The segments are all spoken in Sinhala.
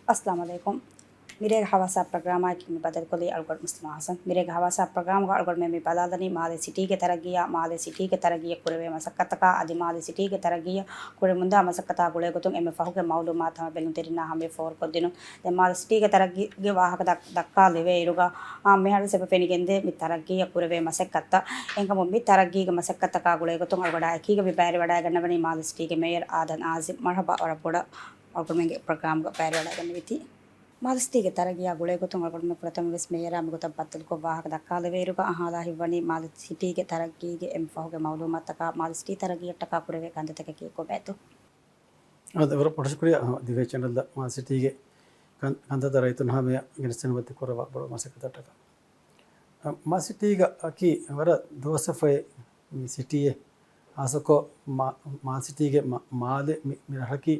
अस्सलाम वालेकुम मेरे हवासा प्रोग्राम की बदल को अलगड़ मुस्लिम हसन मेरे हवासा प्रोग्राम का अलगड़ में बदादनी माले सिटी के तरगिया माले सिटी के तरगिया कुरे मसक्कत का अदि माले सिटी के तरगिया कुरे मुंदा मसक्कत गुले गुतुम एम फाहु के मालूमात हम बेलुन तेरिना हमें फोर को दिनो ते माले सिटी के तरगिया वाहक दक्का लेवे इरुगा मेहर से पेनिगेंदे मि तरगिया कुरे मसक्कत एंका मम्मी तरगिया मसक्कत का गुले गुतुम अलगड़ा की भी पैर वड़ा गन्नबनी माले सिटी के मेयर आदन आजिम मरहबा और पुड़ा और में प्रोग्राम का पैर वड़ा गन्नबी थी मालस्तीगे तरगिया गुळे गोतुंग में प्रथम विस मेरा मुगत बत्तल को वाहक दक्काले वेरुगा अहाला हिवनी मालस्तीगे तरगिगे एम फाहुगे मालूमात का मालस्ती तरगिया टका कुरेवे कंद तक के को बेतो ಅದರ ಪಡಿಸ್ಕೊಡಿ ದಿವೆ ಚಾನಲ್ ಮಾ ಸಿಟಿಗೆ ಕಂದದ ರೈತನ ಹಾಮೆ ಗೆನಸನ ಮತ್ತೆ ಕೊರವ ಬಡ ಮಸಕತಟಕ ಮಾ ಸಿಟಿಗೆ ಅಕಿ ಅವರ ದೋಸಫೆ ಮಿ ಸಿಟಿಯೆ ಆಸಕೋ ಮಾ ಸಿಟಿಗೆ ಮಾದೆ ಮಿರಹಕಿ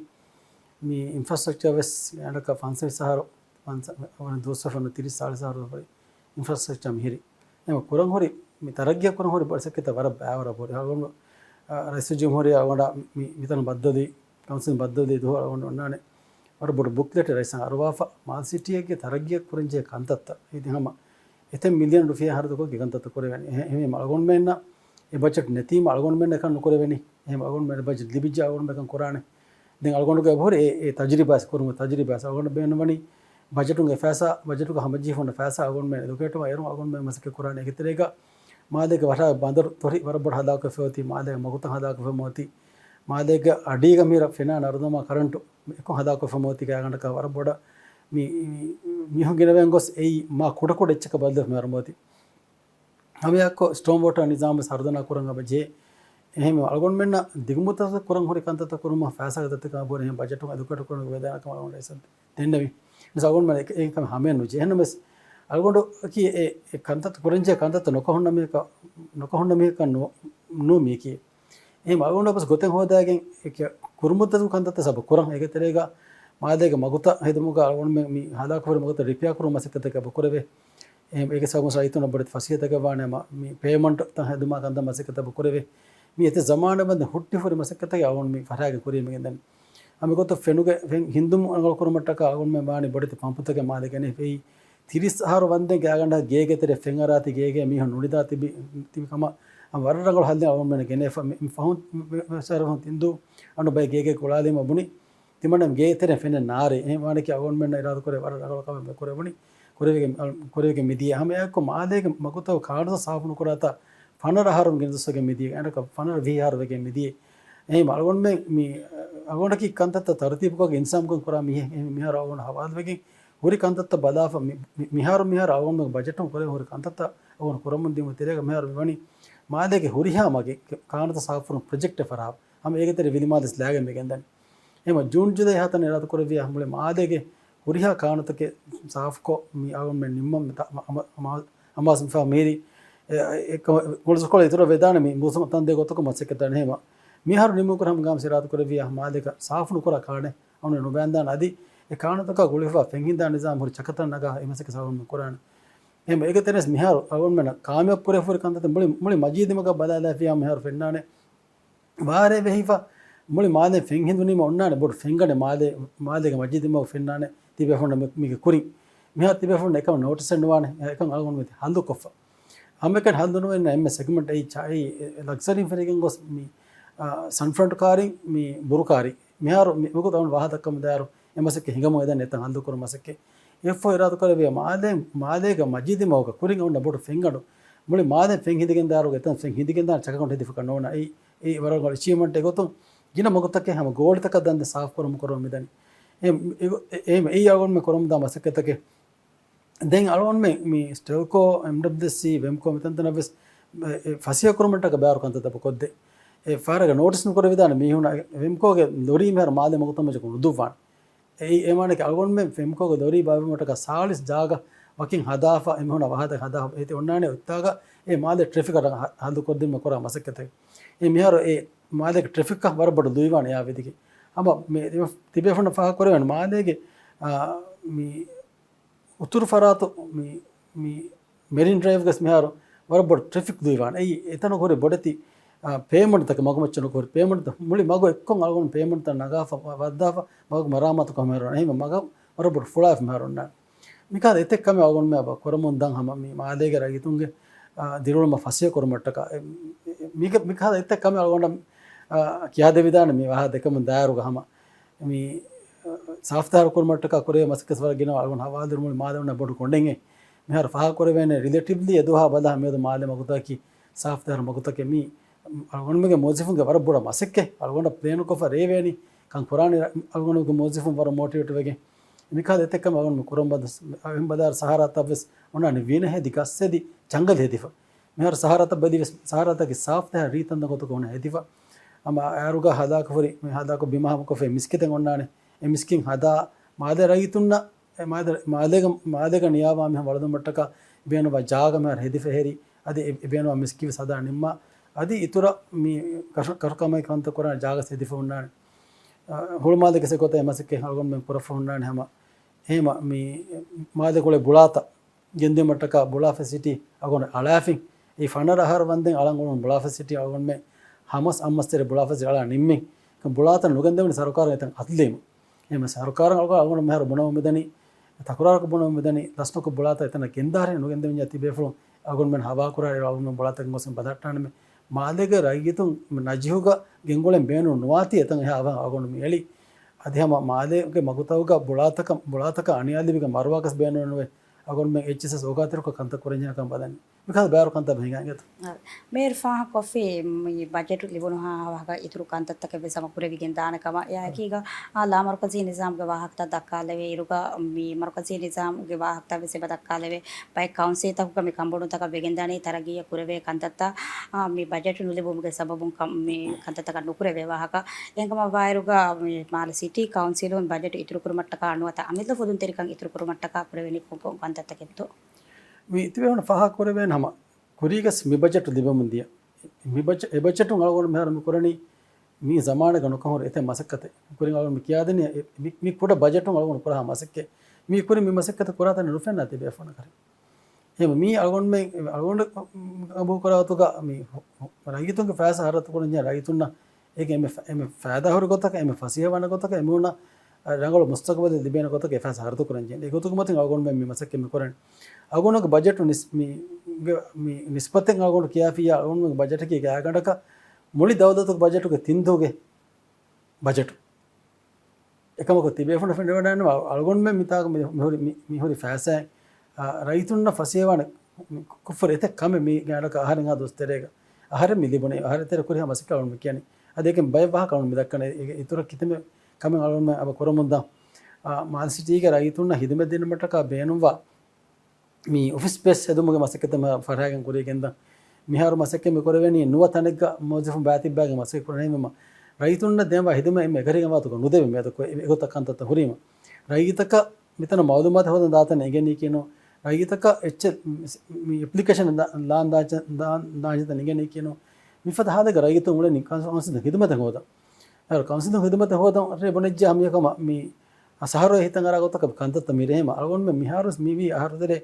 ಮಿ ಇನ್ಫ್ರಾಸ್ಟ್ರಕ್ಚರ್ ವೆಸ್ ಅಂಡಕ ಫಾನ್ಸೆ ಸಹಾರ ಫಾನ್ಸ ಅವನ ದೋಸಫನ 30,000 ರೂಪಾಯಿ ಇನ್ಫ್ರಾಸ್ಟ್ರಕ್ಚರ್ ಮಿಹಿರಿ ಎಮ ಕುರಂಗ್ ಹೊರಿ ಮಿ ತರಗ್ಯ ಕುರಂಗ್ ಹೊರಿ ಬಸಕತ ವರ ಬಾವರ ಬೋರಿ ಹಾಗೊಂಡು ರೈಸು ಜುಮಹೂರಿ ಅವಡ ಮಿತನ ಬದ್ದದಿ ಕೌನ್ಸಿಲ್ ಬದ್ದದಿ ದೋ ಅವಣ್ಣಾನೆ ವರ ಬೊಡು ಬುಕ್ಲೆಟ್ ರೈಸಂಗ ಅರವಾಫ ಮಾಲ್ ಸಿಟಿಯಗೆ ತರಗ್ಯ ಕುರಂಜೆ ಕಂತತ್ತ ಇದು ಹಮ ಎತೆ ಮಿಲಿಯನ್ ರೂಪಾಯಿ ಹರದಕೋ ಗಿಗಂತತ್ತ ಕೊರೆವೆನಿ ಎಮೆ ಮಳಗೊಂಡ್ ಮೇನ್ನ ಎ ಬಜೆಟ್ ನೆತಿ ಮಳಗೊಂಡ್ ಮೇನ್ನ ಕನ್ ಕೊರೆವೆನಿ ಎ ಮಳಗೊಂಡ್ ಮೇನ್ನ ಬಜೆಟ್ ಲಿಬಿಜ್ಜ ಅವಗೊಂಡ್ ಬೇಕನ್ ಕೊರಾನೆ den algonduga bore e tajribas kurunga tajribas algondu benwani budgetunga fasa budgetuga hamaji fonda fasa algondu men educator ayru algondu men masake kurane egiterega maadega wara bandar tori warabod hada ka fewti maadega maguta hada ka femoti maadega adiga mira fena narudama current ekko hada ka femoti gaganda ka waraboda mi hogineven gos ei ma koda koda echka balda mermoti hamiyakko storm water nizam sardana kuranga baje එහෙම අලගොන් මෙන්න දිගමුත කරන් හොරි කන්තත කරුම ෆෑසක දත්ත කාබෝර එහෙම බජට් එක අදුකට කරන වේදනාකම අලගොන් රයිසන් දෙන්නවි නසගොන් මෙන්න ඒකම හැමෙන් නුජේ එහෙනම් මෙස් අලගොන් කි ඒ කන්තත කරන්ජේ කන්තත නොකහොන්න මේක නෝ මේකි එහෙම අලගොන් බස් ගොතෙන් හොදාගෙන් ඒක කුරුමුත කන්තත සබ කරන් ඒක තරේග මාදේක මගුත හෙදමුග අලගොන් මේ හදා කවර මගුත රිපියා කරු මසකත කබ කරවේ එහෙම ඒක සගොන් සයිතුන බඩත් ෆසියතක වානේ මේ පේමන්ට් ත හෙදුමා කන්ද මසකත බ කරවේ मी इतने ज़माने में हुट्टी फुरी मसक्कत आवन में फरागे कुरी में गंदन हमें को तो फेनुगे हिंदू अंगल कुरमट्टा का आवन में माने बड़े तो पंप तक मादे कने पे 30,000 वंदे के आगंडा गेगे तेरे फेंगराती गेगे मी नुडिदाती भी तिबी कमा हम वररंगल हल्दे आवन में गने फाउंड सर हम हिंदू अनु बे गेगे कोलादे मबुनी तिमणम गे तेरे फेने नारे ए माने के आवन में इराद करे वररंगल का में करे बुनी कुरेगे मिदी हमें को मादे के मकुतो खाड़ साफ नु कराता फनर आहारम गिनसगे मिदी अंडक फनर विहार वगे मिदी ए मालगोन में मी अगोंड की कंतत तरतीब को इंसान को कुरा मिहार अगोंड हवाद वगे होरी कंतत बदाफ मिहार अगोंड में बजट करे होरी कंतत अगोंड कुरम दिम तेरेग मिहार विवनी मादे के होरिहा मगे कानत साफर प्रोजेक्ट फरा हम एक तेरे विधि मादस लागे में गंदन एम जून जुदे हाथ ने रात करे वी हमले मादे के होरिहा कानत के साफ को मी अगोंड में निम्म अमास फा मेरी गोल्सकोल इतर वेदान में मुसम तंदे गोतको मसकेतन हेम मिहार निमुकर हम गाम से रात करे वी मादेक साफ नुकर काने ಅವನು ನುಬಂದಾನ ಅದಿ e ಕಾಣತಕ ಗುಳಿಫಾ ಫೆಂಗಿಂದ ನಿಜಾಮ್ ಹುರಿ ಚಕತನ ನಗ ಎಮಸಕ ಸಾವನ್ ಕುರಾನ್ ಎಂ ಏಗತೆನಸ್ ಮಿಹಾರ್ ಅವನ್ ಮೆನ ಕಾಮ್ಯ ಪುರೆ ಫುರಿ ಕಂತತ ಮುಳಿ ಮಜೀದ್ ಮಗ ಬದಾಲ ಫಿಯಾ ಮಿಹಾರ್ ಫೆನ್ನಾನೆ ವಾರೆ ವೆಹಿಫಾ ಮುಳಿ ಮಾದೆ ಫೆಂಗ್ ಹಿಂದು ನಿಮ ಒನ್ನಾನೆ ಬೊಡ್ ಫೆಂಗನೆ ಮಾದೆಗೆ ಮಜೀದ್ ಮಗ ಫೆನ್ನಾನೆ ತಿಬೆ ಫೊಂಡ ಮಿಗೆ ಕುರಿ ಮಿಹಾರ್ ತಿಬೆ ಫೊಂಡ ಏಕಂ ನೋಟಿಸ್ ಎಂಡವಾನೆ ಏಕಂ ಅಲ್ಗೊನ್ ಮಿತಿ ಹಂದು ಕೊಫ ಅಮೆಕನ್ ಹಂದುನು ಎನ್ನ ಎಮ್ ಸೆಗ್ಮೆಂಟ್ ಐ ಚಾಯಿ ಲಕ್ಸರಿ ಫೆರಿಗೆನ್ ಗೊಸ್ ಮಿ ಸನ್ಫ್ರಂಟ್ ಕಾರಿ ಮಿ ಬುರುಕಾರಿ ಮಿಹಾರ್ ಮಿಗು ತವನ್ ವಾಹದಕ್ಕಮ ದಾರು ಎಮಸಕ್ಕೆ ಹಿಂಗಮ ಇದನ್ ಎತ್ತ ಹಂದು ಕುರು ಮಸಕ್ಕೆ ಎಫ್ ಇರಾದು ಕರವೆ ಮಾದೇಗ ಮಜೀದಿ ಮೌಗ ಕುರಿಂಗ ಉಂಡ ಬೋಡು ಫೆಂಗಡು ಮುಳಿ ಮಾದೆ ಫೆಂಗ್ ಹಿಂದಿಗೆಂದ ದಾರು ಎತ್ತ ಫೆಂಗ್ ಹಿಂದಿಗೆಂದ ಚಕಕೊಂಡು ಹಿದಿಫ ಕಣ್ಣೋಣ ಈ ವರಗಳ ಅಚೀವ್ಮೆಂಟ್ ಗೊತ್ತು ಗಿನ ಮಗುತಕ್ಕೆ ಹಮ ಗೋಲ್ಡ್ ತಕ ದಂದೆ ಸಾಫ್ ಕೊರಮ ಕೊರಮ ಮಿದನಿ ಎಮ್ ಈ ಆಗೋನ್ ಮೆ ಕೊರಮ ದ ಮಸಕ್ಕೆ ತಕೆ ದೆಂಗ್ ಅಳೋನ್ ಮೆ ಮಿ ಸ್ಟೆಲ್ಕೋ ಎಂಡಬ್ದಸಿ ವೆಮ್ಕೋ ಮಿತಂತನ ವೆಸ್ ಫಸಿಯ ಕೊರಮಟಕ ಬ್ಯಾರು ಕಂತ ತಪ ಕೊದ್ದೆ ಫಾರಗ ನೋಟಿಸ್ ಕೊರ ವಿಧಾನ ಮೀಹುನ ವೆಮ್ಕೋಗೆ ದೊರಿ ಮೇರ ಮಾದೆ ಮಗುತಮ ಜಕೊಂಡು ದುವಾನ್ ඒ මානක අල්ගොන්ම ෆෙම්කෝග දොරී බාවිමටක සාලිස් ජාග වකින් හදාෆා එමහුණ වහද හදා ඒති ඔන්නානේ උත්තාග ඒ මාද ට්‍රැෆික් අර හදු කොද්දිම කොරා මසකත ඒ මිහර ඒ මාදක ට්‍රැෆික් ක වරබඩ දුයිවාන යා වෙදිකි අම මේ තිබෙෆන ෆා කරවන මාදේගේ මි උතුරු ෆරාතු මි මෙරින් ඩ්‍රයිව් ගස් මිහර වරබඩ ට්‍රැෆික් දුයිවාන ඒ එතන කොරේ බොඩති ಪೇಮೆಂಟ್ ತಕ್ಕ ಮಗು ಮಚ್ಚನ ಕೋರಿ ಪೇಮೆಂಟ್ ಮುಳಿ ಮಗು ಎಕ್ಕೊಂದು ಅಲ್ಗೊಂಡು ಪೇಮೆಂಟ್ ತ ನಗಾಫ ವದ್ದಾಫ ಮಗು ಮರಾಮತು ಕಮೇರೋಣ ಹೇಮ ಮಗ වරබුර ෆුලාෆ් මහරුන්නා මිකාද එතෙක් කම අගොන් මේ අබ කොරමුන් දන් හම මේ මාදේගේ රයිතුන්ගේ දිරුලම ෆසිය කොරමට්ටක මිකාද එතෙක් කම අගොන් කියා දෙවිදාන මේ වහ දෙකම දාරුග හම මේ ಸಾಫ್ತಾರ್ ಕೊರ್ಮಟ್ಟಕ ಕೊರೆ ಮಸ್ಕಸ್ ವರಗಿನ ಅಲ್ಗೊಂಡು ಹವಾದ್ರ ಮೂಲ ಮಾದವನ್ನ ಬಡು ಕೊಂಡೆಂಗೆ ಮಿಹಾರ ಫಹಾ ಕೊರೆವೇನೆ ರಿಲೇಟಿವ್ಲಿ ಎದುಹಾ ಬದ ಹಮೇದು ಮಾಲೆ ಮಗುತಾಕಿ ಸಾಫ್ತಾರ್ ಮಗುತಕೆ ಮಿ ಅಲ್ಗೊಂಡ್ಮೆಗೆ ಮೋಜಿಫುಂಗೆ ವರ ಬುಡ ಮಸಕ್ಕೆ ಅಲ್ಗೊಂಡ ಪ್ಲೇನು ಕೊಫ ರೇವೇನಿ ಕಂ ಪುರಾಣಿ ಅಲ್ಗೊಂಡು ಮೋಜಿಫುಂ ವರ ಮೋಟಿವೇಟಿವ್ಗೆ ಮಿಕಾದ ಎತೆಕ್ಕಮ ಅಲ್ಗೊಂಡು ಕುರಂಬದ ಎಂಬದಾರ್ ಸಹಾರಾತ ಬಸ್ ಒಣ್ಣಾನಿ ವೀನ ಹೆದಿ ಕಸ್ಸೆದಿ ಜಂಗಲ್ ಹೆದಿಫ ಮಿಹಾರ ಸಹಾರಾತ ಬದಿ ಸಹಾರಾತಗೆ ಸಾಫ್ತಾರ್ ರೀತಂದ ಗೊತ್ತು ಕೊಣ ಹೆದಿಫ ಅಮ ಯಾರುಗ ಹದಾಕ ಹೊರಿ ಹದಾಕ ಬಿಮಾ ಕೊಫೆ ಮಿಸ್ಕಿತೆ ಒಣ್ಣಾನೆ මිස්කින් හදා මාද රයිතුන්න මාදක නියාවාම වලදු මට්ටක බේනවා ජාගම හෙදි ෆෙහෙරි අද බේනවා මිස්කිව සදා නිම්ම අද ඉතුර මේ කරකමයි කන්ත කරන ජාග සෙදි ෆොන්නාන හොල් මාදක සෙකොත එමසකේ හල්ගොම් මෙ පුර ෆොන්නාන හැම හේම මේ මාද කොලේ බුලාත ගෙන්දෙ මට්ටක බුලා ෆැසිලිටි අගොන අලාෆින් ඒ ෆනර ආහාර වන්දෙන් අලංගොන බුලා ෆැසිලිටි අගොන් මෙ හමස් අම්මස්තර බුලා ෆැසිලිටි අලා නිම්මෙන් බුලාත නුගෙන්දෙවනි සරකාර එතන් අත්ලෙම එම සරකාරන් අලගොන මෙහර බොනව මෙදනි තකුරාරක බොනව මෙදනි දස්නක බුලාත එතන ගෙන්දාරේ නුගෙන්දෙන් යති බේෆලොන් අගොන් මෙන් හවා කුරාරේ අලගොන බුලාත ගොසන් බදට්ටාන මාදක රයිගිතුන් නජිහුග ගෙන්ගොලෙන් බේනු නොවාති එතන් එහා අගොන මෙලි අධියම මාදේගේ මගුතවුග බුලාතක අනියාදිවික මරවාකස් බේනු නොවේ අගොන් මෙන් එච්චස සෝගාතරක කන්ත කොරෙන්ජනකම් බදනි මිකල් බෑරු කන්ත බහිගාගත මේර් ෆාහ කොෆි මේ බජට් ලිබුණු හාවක ඉතුරු කන්තත්තක වෙසම කුරෙවිගෙන් දානකම යාකීග ලා මර්කසී නිසාම්ගේ වාහකත දක්කාලවේ ඉරුක මේ මර්කසී නිසාම්ගේ වාහකත වෙසෙ බදක්කාලවේ බයි කවුන්සිල් තකුක මේ කම්බුණු තක වෙගෙන් දානේ තරගිය කුරවේ කන්තත්ත මේ බජට් නුලිබුම්ගේ සබබුන් මේ කන්තත්තක නුකුරවේ වාහක එංගම වයිරුග මේ මාල සිටි කවුන්සිලුන් බජට් ඉතුරු කුරුමට්ටක අනුවත අමිත ෆොදුන් තෙරිකන් ඉතුරු කුරුමට්ටක කුරවෙනි කන්තත්තකෙත්තු මේ ඉතිවෙන ෆහා කොරවේ නම ಕುರಿಗಸ್ ಮಿಬಜೆಟ್ ದಿಬಮುಂದಿಯ ಎಬಜೆಟ್ ಅಳಗೊಂಡು ಮೇಹರ ಕುರಣಿ ಮೀ ಜಮಾನ ಗಣಕ ಹೊರ ಎತೆ ಮಸಕ್ಕತೆ ಕುರಿ ಅಳಗೊಂಡು ಕಿಯಾದನೆ ಮೀ ಕೂಡ ಬಜೆಟ್ ಅಳಗೊಂಡು ಪುರ ಮಸಕ್ಕೆ ಮೀ ಕುರಿ ಮೀ ಮಸಕ್ಕತೆ ಕುರಾತನೆ ರುಫೆನ್ ಅತಿ ಬೇಫೋನ ಕರೆ ಹೇಮ ಮೀ ಅಳಗೊಂಡು ಮೇ ಅಳಗೊಂಡು ಅಬು ಕುರಾತುಗ ಮೀ ರೈತುಂಗ ಫಾಸ ಹರತ ಕುರಂಜ ರೈತುನ್ನ ಏಕೆ ಎಮೆ ಫಾದಾ ಹೊರ ಗೊತ್ತಕ ಎಮೆ ಫಸಿಯವನ ಗೊತ್ತಕ ಎಮುನ ರಂಗಳು ಮುಸ್ತಕಬದ ದಿಬೇನ ಗೊತ್ತಕ ಫಾಸ ಹರತ ಕುರಂಜ ಏಗೊತ್ತುಗ ಮತ್ತೆ ಅಳಗೊಂಡು ಮೇ ಮಸಕ್ಕೆ ಮೀ ಕುರಣಿ ಅಳಗೊಂಡು ಬಜೆಟ್ ನಿಸ್ಪತ್ತೆಂಗೆ ಅಳಗೊಂಡು ಕಿಯಾಫಿಯ ಅಳಗೊಂಡು ಬಜೆಟ್ಗೆ ಯಾಗಂಡಕ ಮುಳಿ ದೌದತುಗೆ ಬಜೆಟ್ಗೆ ತಿಂದುಗೆ ಬಜೆಟ್ එකමක තිබේ ෆොන ෆෙන්ඩවඩන්න අල්ගොන්ම මිතාක මිහොරි ෆෑසෑ රයිතුන්න ෆසේවන කුෆර එත කම මේ ගාඩක ආහාරෙන් ආ දොස්තරේක ආහාර මිලිබුනේ ආහාර තෙර කුරි හමස කවුන් කියන්නේ අදේකෙන් බය වහ කවුන් මිදක්කන ඉතුරු කිතම කම අල්ගොන්ම අබ කොරමුන්දා මාන් සිටීක රයිතුන්න හිදම දෙන්න මටක බේනුවා මේ ඔෆිස් ස්පේස් එදුමගේ මසකතම ෆරහාගෙන් කුරේගෙන්ද මිහාරු මසකෙ මෙ කොරවෙනි නුවතනෙක මොජෆුම් බාතිබ්බාගේ මසක කුරණෙම ರೈತುನ್ನ ದೇವ ಹಿದಮ ಎಮ್ಮೆ ಎಗರಿಗೆ ಮಾತು ನುದೇವೆ ಮೇದಕ್ಕೆ ಎಗೊತ್ತಕ್ಕಂತ ಹುರಿಮ ರೈತಕ ಮಿತನ ಮಾಲೂಮಾತ್ ಹೋದ ದಾತನ ಎಗೆನಿಕೇನು ರೈತಕ ಎಚ್ಚ ಅಪ್ಲಿಕೇಶನ್ ದಾಂಜತ ನಿಗೆನಿಕೇನು ಮಿಫದ ಹಾದಾಗ ರೈತ ಉಳೆ ನಿ ಕೌನ್ಸಿಲ್ ಹಿದಮತ ಹೋದ ಯಾರು ಕೌನ್ಸಿಲ್ ಹಿದಮತ ಹೋದ ರೇ ಬನಜ್ಜ ಹಮಿಯಕಮ ಮಿ ಸಹರೋ ಹಿತಂಗರಾಗೋತಕ ಕಂತತ ಮಿರೇಮ ಅಳಗೊಂಡ ಮಿಹಾರು ಮಿವಿ ಆಹಾರದರೆ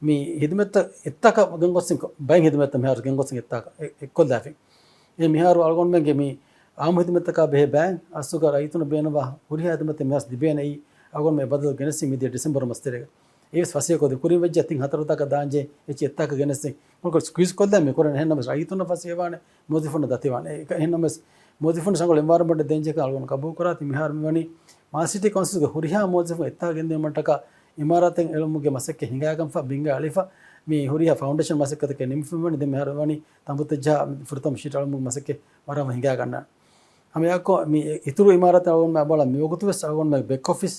ಮಿ ಹಿದಮತ ಎತ್ತಕ ಗಂಗೊಸ್ಸಿಂ ಬೈ ಹಿದಮತ ಮಿಹಾರು ಗಂಗೊಸ್ಸಿಂ ಎತ್ತಕ ಎಕ್ಕೊಲ್ದಾಫಿ ಎ ಮಿಹಾರು ಅಳಗೊಂಡ್ಮೆಗೆ ಮಿ ಆಮ್ ಹಿದಮತಕ ಬೆ ಬ್ಯಾಂಕ್ ಅಸುಗ ರೈತನ ಬೇನವಾ ಹುರಿ ಹಿದಮತ ಮೆಸ್ ದಿಬೇನೈ ಅgon me badal genesi mi December mastere eves fasiya ko de kuri wajja tin hataru taka danje echi ettaka genesi ko squeeze kodda me koran henna mes raituna fasiya wane modifona datiwane henna mes modifona sangol environment denje ka algon kabu korati mihar mewani ma city council ge huriha modifona etta gende mataka imaraten elumuge masekke hingagam fa binga alifa mi huriha foundation masekkata ke nimfumani de mihar wani tambutja furtam shit alumuge masekke warama hinga ganna ಹಮೆಯಾಕೋ ಮೀ ಇತರು ಇಮಾರತ ಅವನ್ ಬಾಳ ಮಿಯೋಗುತುವೆ ಅವನ್ ಬೆಕ್ ಆಫೀಸ್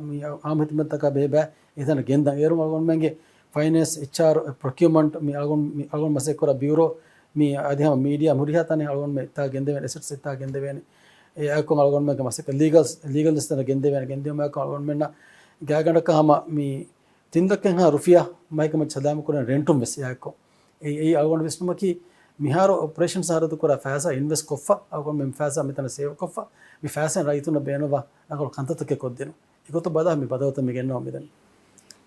ಮೀ ಆಮ್ ಹಿತಮತಕ ಬೇಬೆ ಇದನ್ನ ಗೆಂದ ಏರು ಅವನ್ ಮೆಂಗೆ ಫೈನಾನ್ಸ್ HR ಪ್ರೊಕ್ಯೂರ್ಮೆಂಟ್ ಮೀ ಅವನ್ ಮಸೆಕೊರ ಬ್ಯೂರೋ ಮೀ ಅದೇ ಮೀಡಿಯಾ ಮುರಿಯಾತನೆ ಅವನ್ ಮೆ ತಾ ಗೆಂದೆವೆ ಅಸೆಟ್ಸ್ ತಾ ಗೆಂದೆವೆ ಯಾಕೋ ಅವನ್ ಮೆಂಗೆ ಮಸೆಕ ಲೀಗಲ್ ಲಿಸ್ಟ್ ಗೆಂದೆವೆ ಮಾಕೋ ಅವನ್ ಮೆನ್ನ ಗ್ಯಾಗಂಡಕ ಹಮ ಮೀ ತಿಂದಕ್ಕೆ ಹ ರುಫಿಯಾ ಮೈಕ ಮ ಛದಾಮ ಕೊರ ರೆಂಟುಂ ವೆಸ್ ಯಾಕೋ ಈ ಅವನ್ ವಿಷ್ಣುಮಕಿ මිහාර ඔපරේෂන් සාරතු කර ෆෑස ඉන්වෙස් කොෆ්ෆ අගොන් මෙම් ෆෑස මෙතන සේව කොෆ්ෆ මේ ෆෑසන් රයිතුන බේනවා නගොල් කන්තතක කොද්දෙන ඒකත බදා මේ බදවත මේ ගෙන්නවා මෙදන්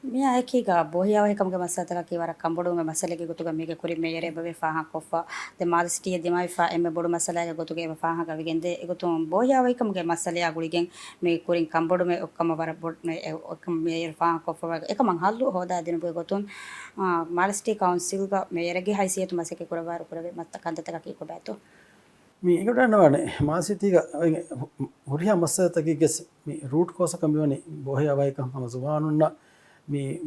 මිය ඇකීගා බොහියාව එකමගේ මස්සතක කිවර කම්බොඩුගේ මසලගේ ගොතුග මේක කුරි මේයරේ බවේ ෆාහක් කොෆා ද මාදස්ටිය දෙමයි ෆා එම්මෙ බොඩු මසලගේ ගොතුගේ ෆාහක විගෙන්දේ එගොතුම් බොහියාව එකමගේ මසලයා ගුලිගෙන් මේ කුරින් කම්බොඩු මේ ඔක්කම වර බොඩ් මේ ඔක්කම මේයර ෆාහක් කොෆා එක මං හල්ලු හොදා දෙන බේ ගොතුන් මාදස්ටි කවුන්සිල් ගා මේයරගේ හයිසියතු මසකේ කුරවාර කුරවේ මත්ත කන්දතක කී කොබෑතෝ මේ ඒකට නවනේ මාසිතික හුරියා මස්සතකගේ ගෙස් මේ රූට් කොස කම්බිවනේ බොහියාව එකම හම සුවානුන්න මේ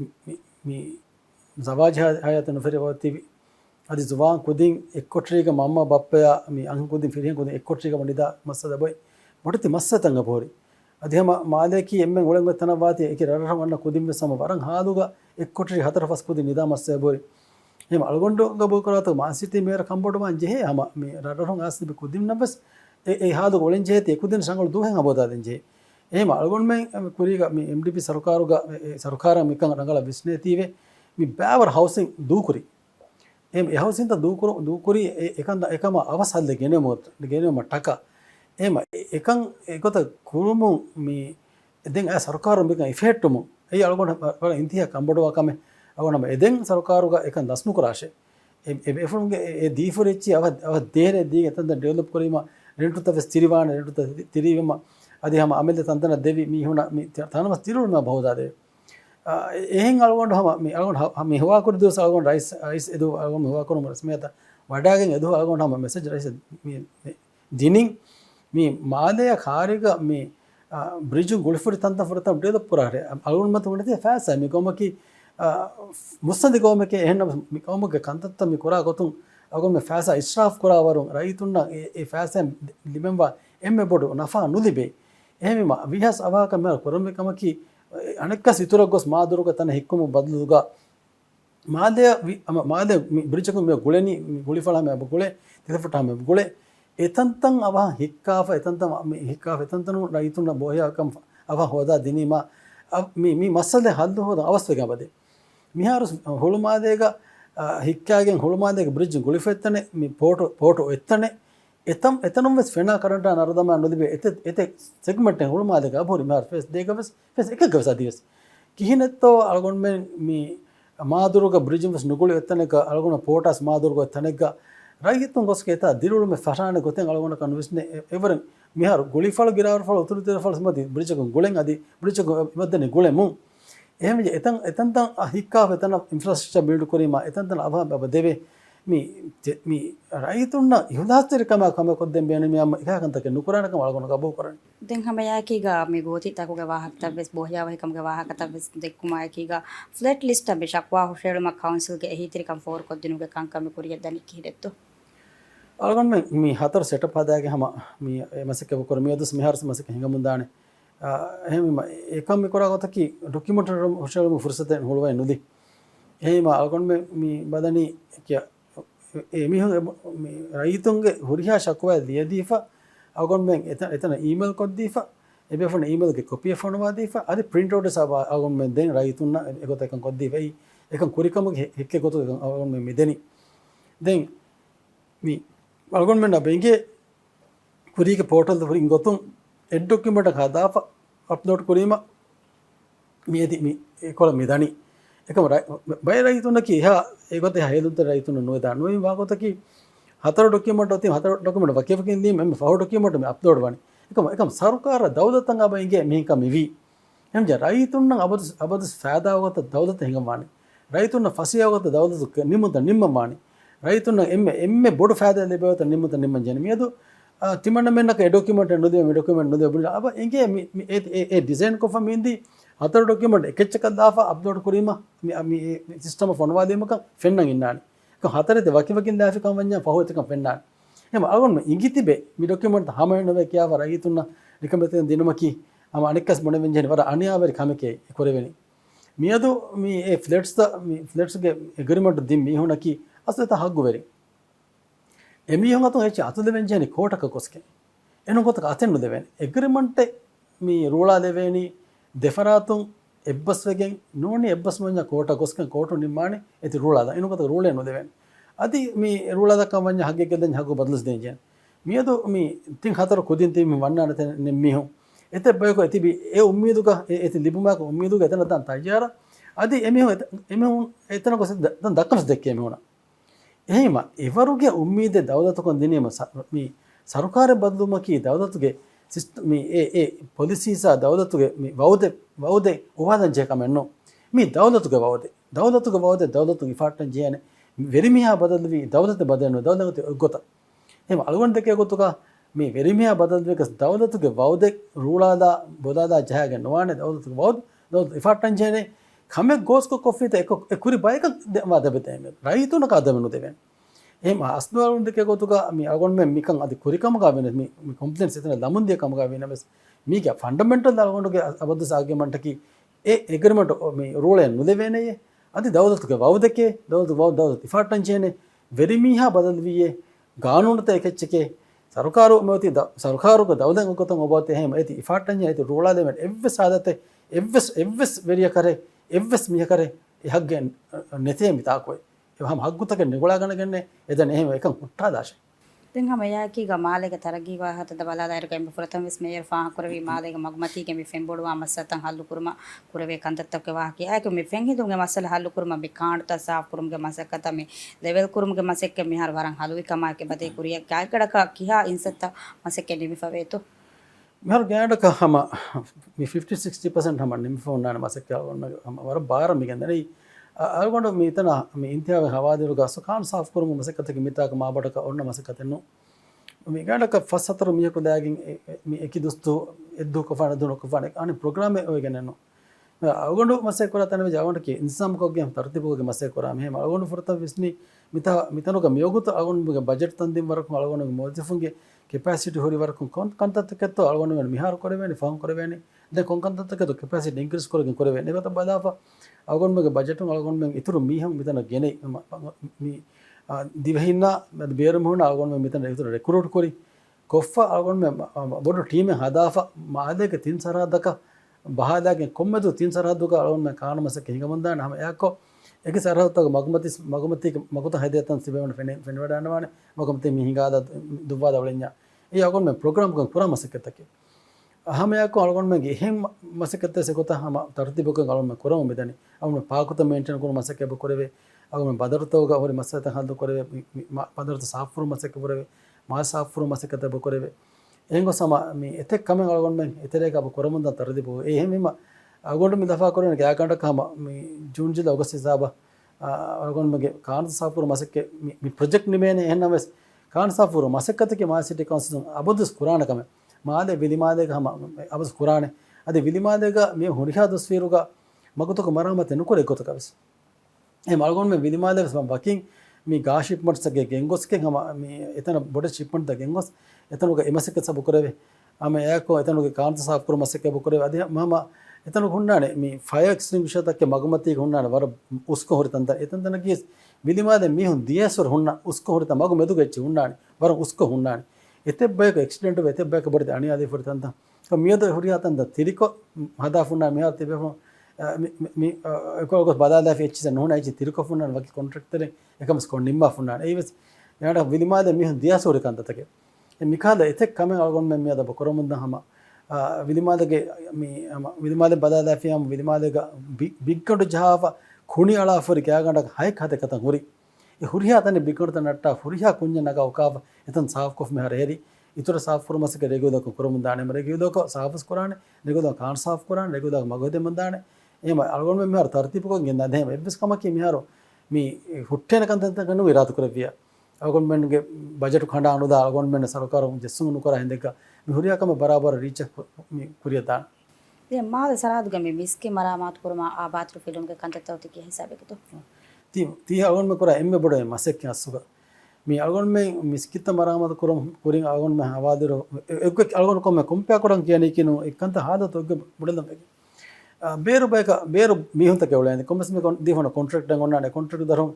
ज़वाज hayatun फिरवती అది जुबान कुदिंग एक्कोट्रीग मम्मा बप्पया मी अंग कुदिंग फिर कुदिंग एक्कोट्रीग मंडिदा मस्सद बय मोटति मस्सतंग बोरी अधे मालेकी एम्मे गोळंग तनवाती एकी रररवन्न कुदिंग सम वरंग हादुगा एक्कोट्री हतर फस कुदिंग निदा मस्से बोरी हेम अलगोंडो गबो करातो मासिटी मेर कंबोड मान जे हम मी रररंग आसि बे कुदिंग नबस ए हादु गोळें जे ते कुदिंग संगल दुहें अबोदा दें जे එහෙම අලගොන්මෙන් කුරීග මේ MDP සරකාරුග සරකාර මිකන් රංගල විශ්නේ තීවේ මේ බෑවර් හවුසින් දූකුරි එහෙම හවුසින් ත දූකුරි එකම අවසල්ද ගෙනෙම ටක එහෙම එකන් ඒකත කුරුමු මේ එදෙන් අය සරකාරු මිකන් ඉෆෙක්ට්මු ඒ අලගොන් ඉන්තියා කම්බඩවා කම අවනම එදෙන් සරකාරුග එකන් දස්නු කරාෂේ එෆුන්ගේ ඒ දීෆුරිච්චි අව දේරේ දී එතන ඩෙවලොප් කරීම රෙන්ටුත වෙස්තිරිවාන රෙන්ටුත තිරිවම अदे हम आमेले तंतना देवी मी होना मी तानमस तिरुल में बहुदादे එහෙන් අලගොන්ඩ හම හවා කර දස අලගොන් රයිස් එද අලගොන් හවා කරු රස්මයත වඩාගෙන් එද අලගොන් හම මෙසේජ් රයිස් දිනින් මේ මාදය කාරික මේ බ්‍රිජු ගොල්ෆුරි තන්ත ෆරතම් ඩේද පුරාරේ අලගොන් මත වුණේ ෆෑස මේ කොමකි මුස්සන්දි කොමක එහෙන්න මේ කොමක කන්තත්ත මේ කොරා ගොතුන් අලගොන් මේ ෆෑස ඉස්රාෆ් කොරා වරුන් රයිතුන්න ඒ ෆෑසෙන් ලිමෙන්වා එම්මෙ බොඩු නෆා නුලිබේ එහෙම විහස් අවාක මර කරම කමකි අනෙක්ක සිතුරක් ගොස් මාදුරුක තන හික්කම බදලුගා මාදය බ්‍රිජක මේ ගුලෙනි ගුලිෆලා මේ ගුලේ තිතෆටා මේ ගුලේ එතන්තන් අවා හික්කාෆ එතන්තන් මේ හික්කාෆ එතන්තන රයිතුන බොහයාකම් අවා හොදා දිනීම මේ මස්සලේ හද්ද හොද අවස්ථක බදේ මිහාරු හොළුමාදේක හික්කාගෙන් හොළුමාදේක බ්‍රිජ් ගුලිෆෙත්තනේ මේ පෝටෝ එත්තනේ එතනම් වෙස් ෆෙනා කරන්ට නරදම නොදිබේ එත සෙග්මන්ට් එක හොළුමාදේක අපෝරි මාර් ෆේස් දෙකවස් ෆේස් එකක ගසදිවස් කිහිනෙත්තෝ අලගොන් මේ මාදුරුග බ්‍රිජ් වස් නුගුල එතනක අලගොන පෝටස් මාදුරුග එතනක රයිතුන් ගොස්කේත දිරුළු මේ ෆෂාන ගොතෙන් අලගොන කන් විස්නේ එවරන් මිහාර ගොලිෆල ගිරාවර ෆල උතුරු තෙර ෆල සමදි බ්‍රිජ් එක ගොලෙන් අදි බ්‍රිජ් එක මැදනේ ගොලෙ මුන් එහෙම එතන් හික්කා එතන ඉන්ෆ්‍රාස්ට්‍රක්චර් බිල්ඩ් කරීම එතන අභා බබ දෙවේ මේ රයිතුන්න ඉහුදාස්තරිකම කම කොද්දෙන් බේන මියම් එකකන්තක නුකරණකම අලගොන ගබෝ කරන්නේ දැන් හැමයාකීගා මේ ගෝති තකුගේ වාහකත වෙස් බොහයාව එකමගේ වාහකත වෙස් දෙක්කුමායකීගා ෆ්ලැට් ලිස්ට් අබේ ශක්වා හොෂේලම කවුන්සිල්ගේ එහිතිරිකම් ෆෝර් කොද්දිනුගේ කංකම කුරිය දනි කිහිදෙත්තු අලගොන් මේ හතර සෙටප් හදාගේ හැම මේ මසක කරමිය දුස් මිහාරස් මසක හිඟමුන්දානේ එහෙම එකම කරගතකි ඩොකියුමන්ට් හොෂේලම ෆුර්සතෙන් හොලවයි නුදි එහෙම අලගොන් මේ බදනි කිය එමිහුන් මේ රයිතුන්ගේ හුරියා ශක්වා දියදීෆා අගොන් මෙන් එතන ඊමේල් කොද්දීෆා එබේ ෆෝන් ඊමේල් ගේ කොපිය ෆෝන් වාදීෆා අද ප්‍රින්ට් අවුට් සබ අගොන් මෙන් දෙන් රයිතුන්න එකත එකන් කොද්දීෆයි එකන් කුරිකම හෙක්කේ කොත අගොන් මෙන් මෙදෙනි දෙන් මේ අගොන් මෙන් බෙන්ගේ කුරීක පෝටල් දරින් ගොතුන් එඩ් ඩොකියුමන්ට් එක හදාපා අප්ලෝඩ් කරීම මේදි මේ ඒකොල මෙදනි එකම බය රයිතුන්න කි එහා ඒකත් හයලුත් රයිතුන්න නොදා නොයි වාගතකි හතර ඩොකියුමන්ට් ඔතින් හතර ඩොකියුමන්ට් වකේවකින් දී මෙම ෆව ඩොකියුමන්ට් මේ අප්ලෝඩ් වනි එකම සරකාර දවදතන් අබයිගේ මේක මිවි එම් ජ රයිතුන්න අබදස් ෆෑදාවගත දවදත හිඟමානි රයිතුන්න ෆසියාවගත දවදත නිමුත නිම්මමානි රයිතුන්න එම්මෙ බොඩ ෆෑදා ලැබෙවත නිමුත නිම්මන් ජන මියදු තිමන්න මෙන්නක ඩොකියුමන්ට් නොදේ මේ ඩොකියුමන්ට් නොදේ බුල අබ එගේ ඒ ඩිසයින් කොෆ මින්දී හතර ඩොකියුමන්ට් එකච්චක දාෆා අප්ලෝඩ් කරීම මේ සිස්ටම ෆොන්වා දෙමක ෆෙන්නන් ඉන්නානි එක හතරේ වකිවකින් දාෆි කම්වඤ්ඤා පහොතක ෆෙන්නානි එහෙම අලගොන් ඉංගිතිබේ මේ ඩොකියුමන්ට් හමෙන්නවේ කියාව රයිතුන්න නිකමෙතෙන් දිනමකි අම අනෙක්කස් මොන වෙන්ජෙන වර අනියාවරි කමකේ කොරෙවෙනි මියදු මේ ඒ ෆ්ලැට්ස් ගේ එග්‍රීමන්ට් දිම් මිහුණකි අසත හග්ගු වෙරි එමිහුන් අතෝ එච අත දෙවෙන්ජෙනි කෝටක කොස්කේ එනකොතක අතෙන්නු දෙවෙනි එග්‍රීමන්ට් මේ රූලා දෙවෙනි දෙෆරාතුන් එබ්බස්වගෙන් නෝනි එබ්බස් මොඤ්ඤ කෝට ගොස්කන් කෝටු නිම්මානේ එති රූලාද එනකොට රූලේ නොදෙවෙන් අදි මේ රූලාද කමඤ්ඤ හග්ගෙ දෙන් හග්ගු බදලස් දෙන්ජන් මියදු මේ තින් හතර කුදින් තී මේ වන්නාන තෙන් මිහු එත බයක එතිබි ඒ උම්මීදුක එති ලිබුමාක උම්මීදුක එතන තන් තජාර අද එමෙහුන් එතන කොහෙද දැන් දක්කමස් දෙකේ මෙහුණා එහෙම එවරුගේ උම්මීද දවදතුකන් දිනීම මේ සරකාර බදලුමකී දවදතුගේ සිස්ටම් මේ පොලිසිසා දවදතුගේ මේ වෞදේ උවාදන් ජේකමෙන්නෝ මේ දවදතුගේ වෞදේ දවදතුගේ ෆාට්ටන් ජේනේ වෙරිමියා බදල්වි දවදත බදන්න දවදත ගොත එහෙම අලුවන් දෙකේ ගොතුක මේ වෙරිමියා බදල්වික දවදතුගේ වෞදේ රූලාදා බොදාදා ජයගෙන නොවනේ දවදතුගේ දවදත ෆාට්ටන් ජේනේ කමෙක් ගෝස්කෝ කොෆිත එක කුරි බයික වදබතේ රයිතුන කදමනු දෙවෙන් එහෙම අස්නවරුන් දෙකේ ගොතුක මේ අගොන් මේ මිකන් අදි කුරිකම ගාවෙන මේ කොම්ප්ලෙන්ස් එතන ලමුන් දිය කම ගාවෙන මෙස් මීක ෆන්ඩමෙන්ටල් දාගොන්ගේ අබද්ද ආගමන්ට කි ඒ එග්‍රීමන්ට් මේ රූලෙන් නුදෙවෙනේ අදි දවදතුගේ වෞදකේ දවදත ඉෆාට්ටන් ජේනේ වෙරිමිහා බදල්වියේ ගානුනත එකච්චකේ සරකාරු මෙවති සරකාරුක දවදන් උකතන් ඔබතේ එහෙම ඒති ඉෆාට්ටන් ජේ ඒති රූලා දෙමෙන් එව්වස් ආදතේ එව්වස් වෙරිය කරේ එව්වස් මිය කරේ එහග්ගෙන් නැතේ මිතාකෝයි එවහම හග්ගුතක නිගොලා ගන්නගන්නේ එදන් එහෙම එකන් උට්ටා දාශේ දැන් හැම යාකි ගමාලේක තරගී වාහත දබලාදායර කෙම් පුරතම් විස් මේයර් ෆාහ කරවි මාලේක මගමති කෙම් ෆෙන් බොඩුවා මස්සතන් හල්ලු කුරුම කුරවේ කන්දත්තක වාහකි ආයක මෙ ෆෙන් හිදුන්ගේ මස්සල හල්ලු කුරුම බි කාණ්ඩත සාෆ් කුරුමගේ මසකත මේ ලෙවල් කුරුමගේ මසෙක්ක මිහර වරන් හලුවි කමාගේ බතේ කුරිය කායකඩක කියා ඉන්සත මසෙක්ක නිමිෆවේතු මිහර ගෑඩක හම මේ 50-60% හම නිමිෆෝන්නාන මසෙක්ක වන්න වර බාර මිගෙන්දනේ අල්ගොඩ මීතන මේ ඉන්තියාවේ හවාදිරු ගස්ස කාන් සාෆ් කුරුම මසකතක මිතාක මාබඩක ඔන්න මසකතෙන්නු මේ ගාඩක ෆස් හතර මියක දාගින් මේ එකි දුස්තු එද්දු කෆාන දුන කෆාන අනේ ප්‍රෝග්‍රෑම් එක ඔයගෙනනෝ අල්ගොඩ මසෙක් කරතන වේ ජවන්ට කි ඉන්සම් කොග්ගම් තරතිබෝගේ මසෙක් කරා මෙහෙම අල්ගොඩ ෆුරත විස්නි මිතනෝක මියගුත අල්ගොඩ බජට් තන්දින් වරක අල්ගොඩ මොල්තිෆුන්ගේ ಕೆಪಾಸಿಟಿ ಹೊರಿ ವರಕು ಕಂತತ್ತಕ್ಕೆ ಅಳಗೊಂಡು ಮಿಹಾರ ಕೊರವೇನೆ ಫಾರ್ಮ್ ಕೊರವೇನೆ ದೆ ಕೊಂಕಂತತ್ತಕ್ಕೆ ಕೆಪಾಸಿಟಿ ಇನ್ಕ್ರೀಸ್ ಕೊರಗೆ ಕೊರವೇನೆ ಇವತ್ತು ಬದಾಫ ಅಳಗೊಂಡು ಬಜೆಟ್ ಅಳಗೊಂಡು ಇತರು ಮೀಹಂ ಮಿತನ ಗೆನೆ ಮಿ ದಿವಹಿನ್ನ ಬೇರಮುಣ ಅಳಗೊಂಡು ಮಿತನ ಇತರು ರೆಕ್ರೂಟ್ ಕೊರಿ ಕೊಫ್ಫ ಅಳಗೊಂಡು ಬೊಡು ಟೀಮ್ ಹದಾಫ ಮಾದೆಗೆ ತಿನ್ ಸರಹದಕ ಬಹಾದಾಗೆ ಕೊಮ್ಮೆದು ತಿನ್ ಸರಹದುಗ ಅಳಗೊಂಡು ಕಾಣ ಮಸಕ್ಕೆ ಹಿಂಗ ಬಂದಾನ ಹಮ ಯಾಕೋ එක සරහතක මගමති මගත හදයතන් සිබවන ෆෙන්වඩානවාන මගමති මිහිගාද දුවාද වලඤ්ඤා ඒ අගොන් මේ ප්‍රෝග්‍රෑම් කන් පුරා මසකතක අහමයක අලගොන් මේ ගෙහෙම් මසකත සෙකොත හම තරතිබක ගලොන් මේ කරම මෙදනි අවුන පාකුත මේන්ටේන් කරන මසකබ කරවේ අගොන් බදරතෝග හොරි මසත හඳ කරවේ බදරත සාෆුරු මසක කරවේ මා සාෆුරු මසකත බ කරවේ එංගො සම මේ එතෙක් කම අලගොන් මේ එතරේක බ කරමුන්ද තරතිබෝ ඒ හැමෙම අගොන්ට මිදෆා කරන ගෑකණ්ඩ කම මේ ජූන් ජුලයි ඔගස්ට් හිසාබ අගොන් මගේ කාන්ත සාෆුරු මසක මේ ප්‍රොජෙක්ට් නිමේනේ එහෙනවස් කාන්ත සාෆුරු මසකතක මා සිටි කවුන්සිල් අබදුස් කුරාන කම මාදේ විලිමාදේක හම අබස් කුරානේ අද විලිමාදේක මේ හොරිහා දස්වීරුග මගතක මරාමත නුකර එකතකවස් ඒ මල්ගොන් මේ විලිමාදේ සම වකින් මේ ගා ෂිප්මන්ට්ස් ගේ ගෙන්ගොස්කේ හම මේ එතන බොඩ ෂිප්මන්ට් ද ගෙන්ගොස් එතනක එමසක සබ කරවේ අම යකෝ එතනක කාන්ත සාෆුරු මසක බ කරවේ අද මම එතන ಹುಣ್ಣಾನೆ ಮೀ ಫೈರ್ ಎಕ್ಸ್ಟಿಂಗ್ವಿಷರ್ತಕ್ಕೆ ಮಗಮತಿಗೆ ಹುಣ್ಣಾನೆ ವರ ಉಸ್ಕೊ ಹೊರಿತಂತ ಎತಂತನ ಗೀಸ್ ವಿಲಿಮಾದೆ ಮೀಹುನ್ ದಿಯೇಶ್ವರ ಹುಣ್ಣ ಉಸ್ಕೊ ಹೊರಿತ ಮಗು ಮೆದುಗೆಚ್ಚಿ ಹುಣ್ಣಾನೆ ವರ ಉಸ್ಕೊ ಹುಣ್ಣಾನೆ ಎತೆಬ್ಬೇಕು ಎಕ್ಸಿಡೆಂಟ್ ಎತೆಬ್ಬೇಕು ಬಡಿದೆ ಅಣಿ ಅದೇ ಹೊರಿತಂತ ಮಿಯದ ಹೊರಿಯಾತಂದ ತಿರಿಕೊ ಹದಾ ಫುಣ್ಣ ಮಿಯಾ ತಿಬೆ ಮಿ ಎಕೋಗ ಬದಾದ ಫೆಚ್ಚಿಸ ನೋಣ ಐಚಿ ತಿರಿಕೊ ಫುಣ್ಣ ವಕಿ ಕಾಂಟ್ರಾಕ್ಟರ್ ಎಕಮಸ್ಕೊಂಡು ನಿಂಬಾ ಫುಣ್ಣಾನೆ ಐವಸ್ ಯಾಡ ವಿಲಿಮಾದೆ ಮೀಹುನ್ ದಿಯೇಶ್ವರ ಕಂತತಕ್ಕೆ ಮಿಕಾದ ಎತೆಕ್ ಕಮೆ ಅಳಗೊಂಡ ಮಿಯದ ಬಕೊರಮುಂದ ಹಮ ವಿಲಿಮಾದಗೆ ವಿಲಿಮಾದ ಬದಾದಾಫಿಯಂ ವಿಲಿಮಾದಗ ಬಿಕ್ಕಡು ಜಹಾಫ ಖುಣಿ ಅಳಾಫರಿ ಕ್ಯಾಗಂಡ ಹೈಕ್ ಹತೆ ಕತ ಹುರಿ ಈ ಹುರಿಯಾ ತನೆ ಬಿಕ್ಕಡು ನಟ್ಟ ಹುರಿಯಾ ಕುಂಜ ನಗ ಉಕಾಫ ಎತನ್ ಸಾಫ್ ಕೊಫ್ ಮೆಹರ ಹೇರಿ ಇತರ ಸಾಫ್ ಫುರ್ಮಸಕೆ ರೆಗುದಕ ಕುರಮುಂದಾನೆ ರೆಗುದಕ ಸಾಫಸ್ ಕುರಾನೆ ರೆಗುದಕ ಕಾನ್ ಸಾಫ್ ಕುರಾನೆ ರೆಗುದಕ ಮಗೋದೆ ಮುಂದಾನೆ ಏಮ ಅಳಗೊಂಡ ಮೆಹರ ತರ್ತಿಪಕೊ ಗೆಂದ ದೆ ಎಬ್ಬಿಸ್ ಕಮಕಿ ಮೆಹರೋ ಮಿ ಹುಟ್ಟೆನ ಕಂತಂತ ಕಣ್ಣು ವಿರಾತ ಕುರವಿಯ ಅಳಗೊಂಡ ಮೆನ್ಗೆ ಬಜೆಟ್ ಖಂಡ ಅನುದ ಅಳಗೊಂಡ ಮೆನ್ ಸರ್ಕಾರ ಜೆಸ್ಸುನು ಕುರ ಹಿಂದೆಕ මිහුරියකම බරාබර රීච් කුරියතා ඒ මාද සරාදුග මේ මිස්කේ මරාමාත් කුරම ආබාත්‍ර ෆිල්ම්ගේ කන්තතවති කිය හිසාබෙකත ती अगोन में कुरा एम्मे बड़े मसेक के असुगा मी अगोन में मिस्कित मरामत कुरम कुरिंग अगोन में हवादिरो एक अगोन को मैं कंप्या कुरंग कियानी किनु एकंत हाद तो बुडल ಬೇರು ಬೇರು ಮೀಹುಂತ ಕೇವಲ ಕೊಮ್ಮಸ್ ಮಿ ದಿವನ ಕಾಂಟ್ರಾಕ್ಟ್ ಅಂಗೊಂಡಾನೆ ಕಾಂಟ್ರಾಕ್ಟ್ ದರಂ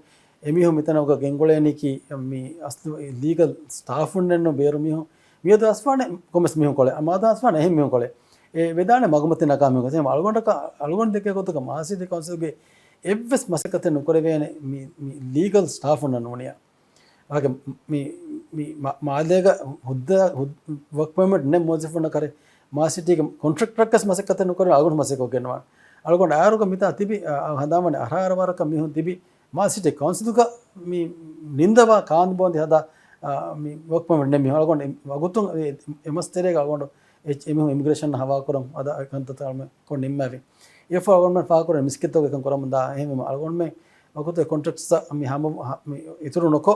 ಎಮಿಹು ಮಿತನ ಒಗ ಗೆಂಗೊಳೆನಿಕಿ ಮಿ ಅಸ್ತು ಲೀಗಲ್ ಸ್ಟಾಫ್ ಉಂಡೆನ್ನು ಬೇರು ಮೀಹು මියද අස්වානේ කොමස් මිහු කොලේ අමාද අස්වානේ එහෙම මිහු කොලේ ඒ වෙදානේ මගමති නකා මිහු කොසේ අලගොන්ඩක අලගොන් දෙකේ කොතක මාසිද කවුන්සිල්ගේ එව්වස් මසකතේ නුකරවේනේ මි ලීගල් ස්ටාෆ් උන්න නෝනියා වාගේ මි මාදේක හුද්ද වර්ක් පර්මිට් නේ මොසිෆුන කරේ මාසිටික කොන්ට්‍රැක්ටර් කස් මසකතේ නුකර අලගොන් මසකෝ ගෙනවා algon ayaruga mita tibi handamane ararawaraka mihun tibi ma city council ka mi nindawa kaand bondi hada mi work permit ne mi algon wagutun emastere algon emu immigration hawa koram ada kantatalme kon nimmavi if algon man fa koram miskito kan koram da ehme algon me wagutu contracts mi ham ituru noko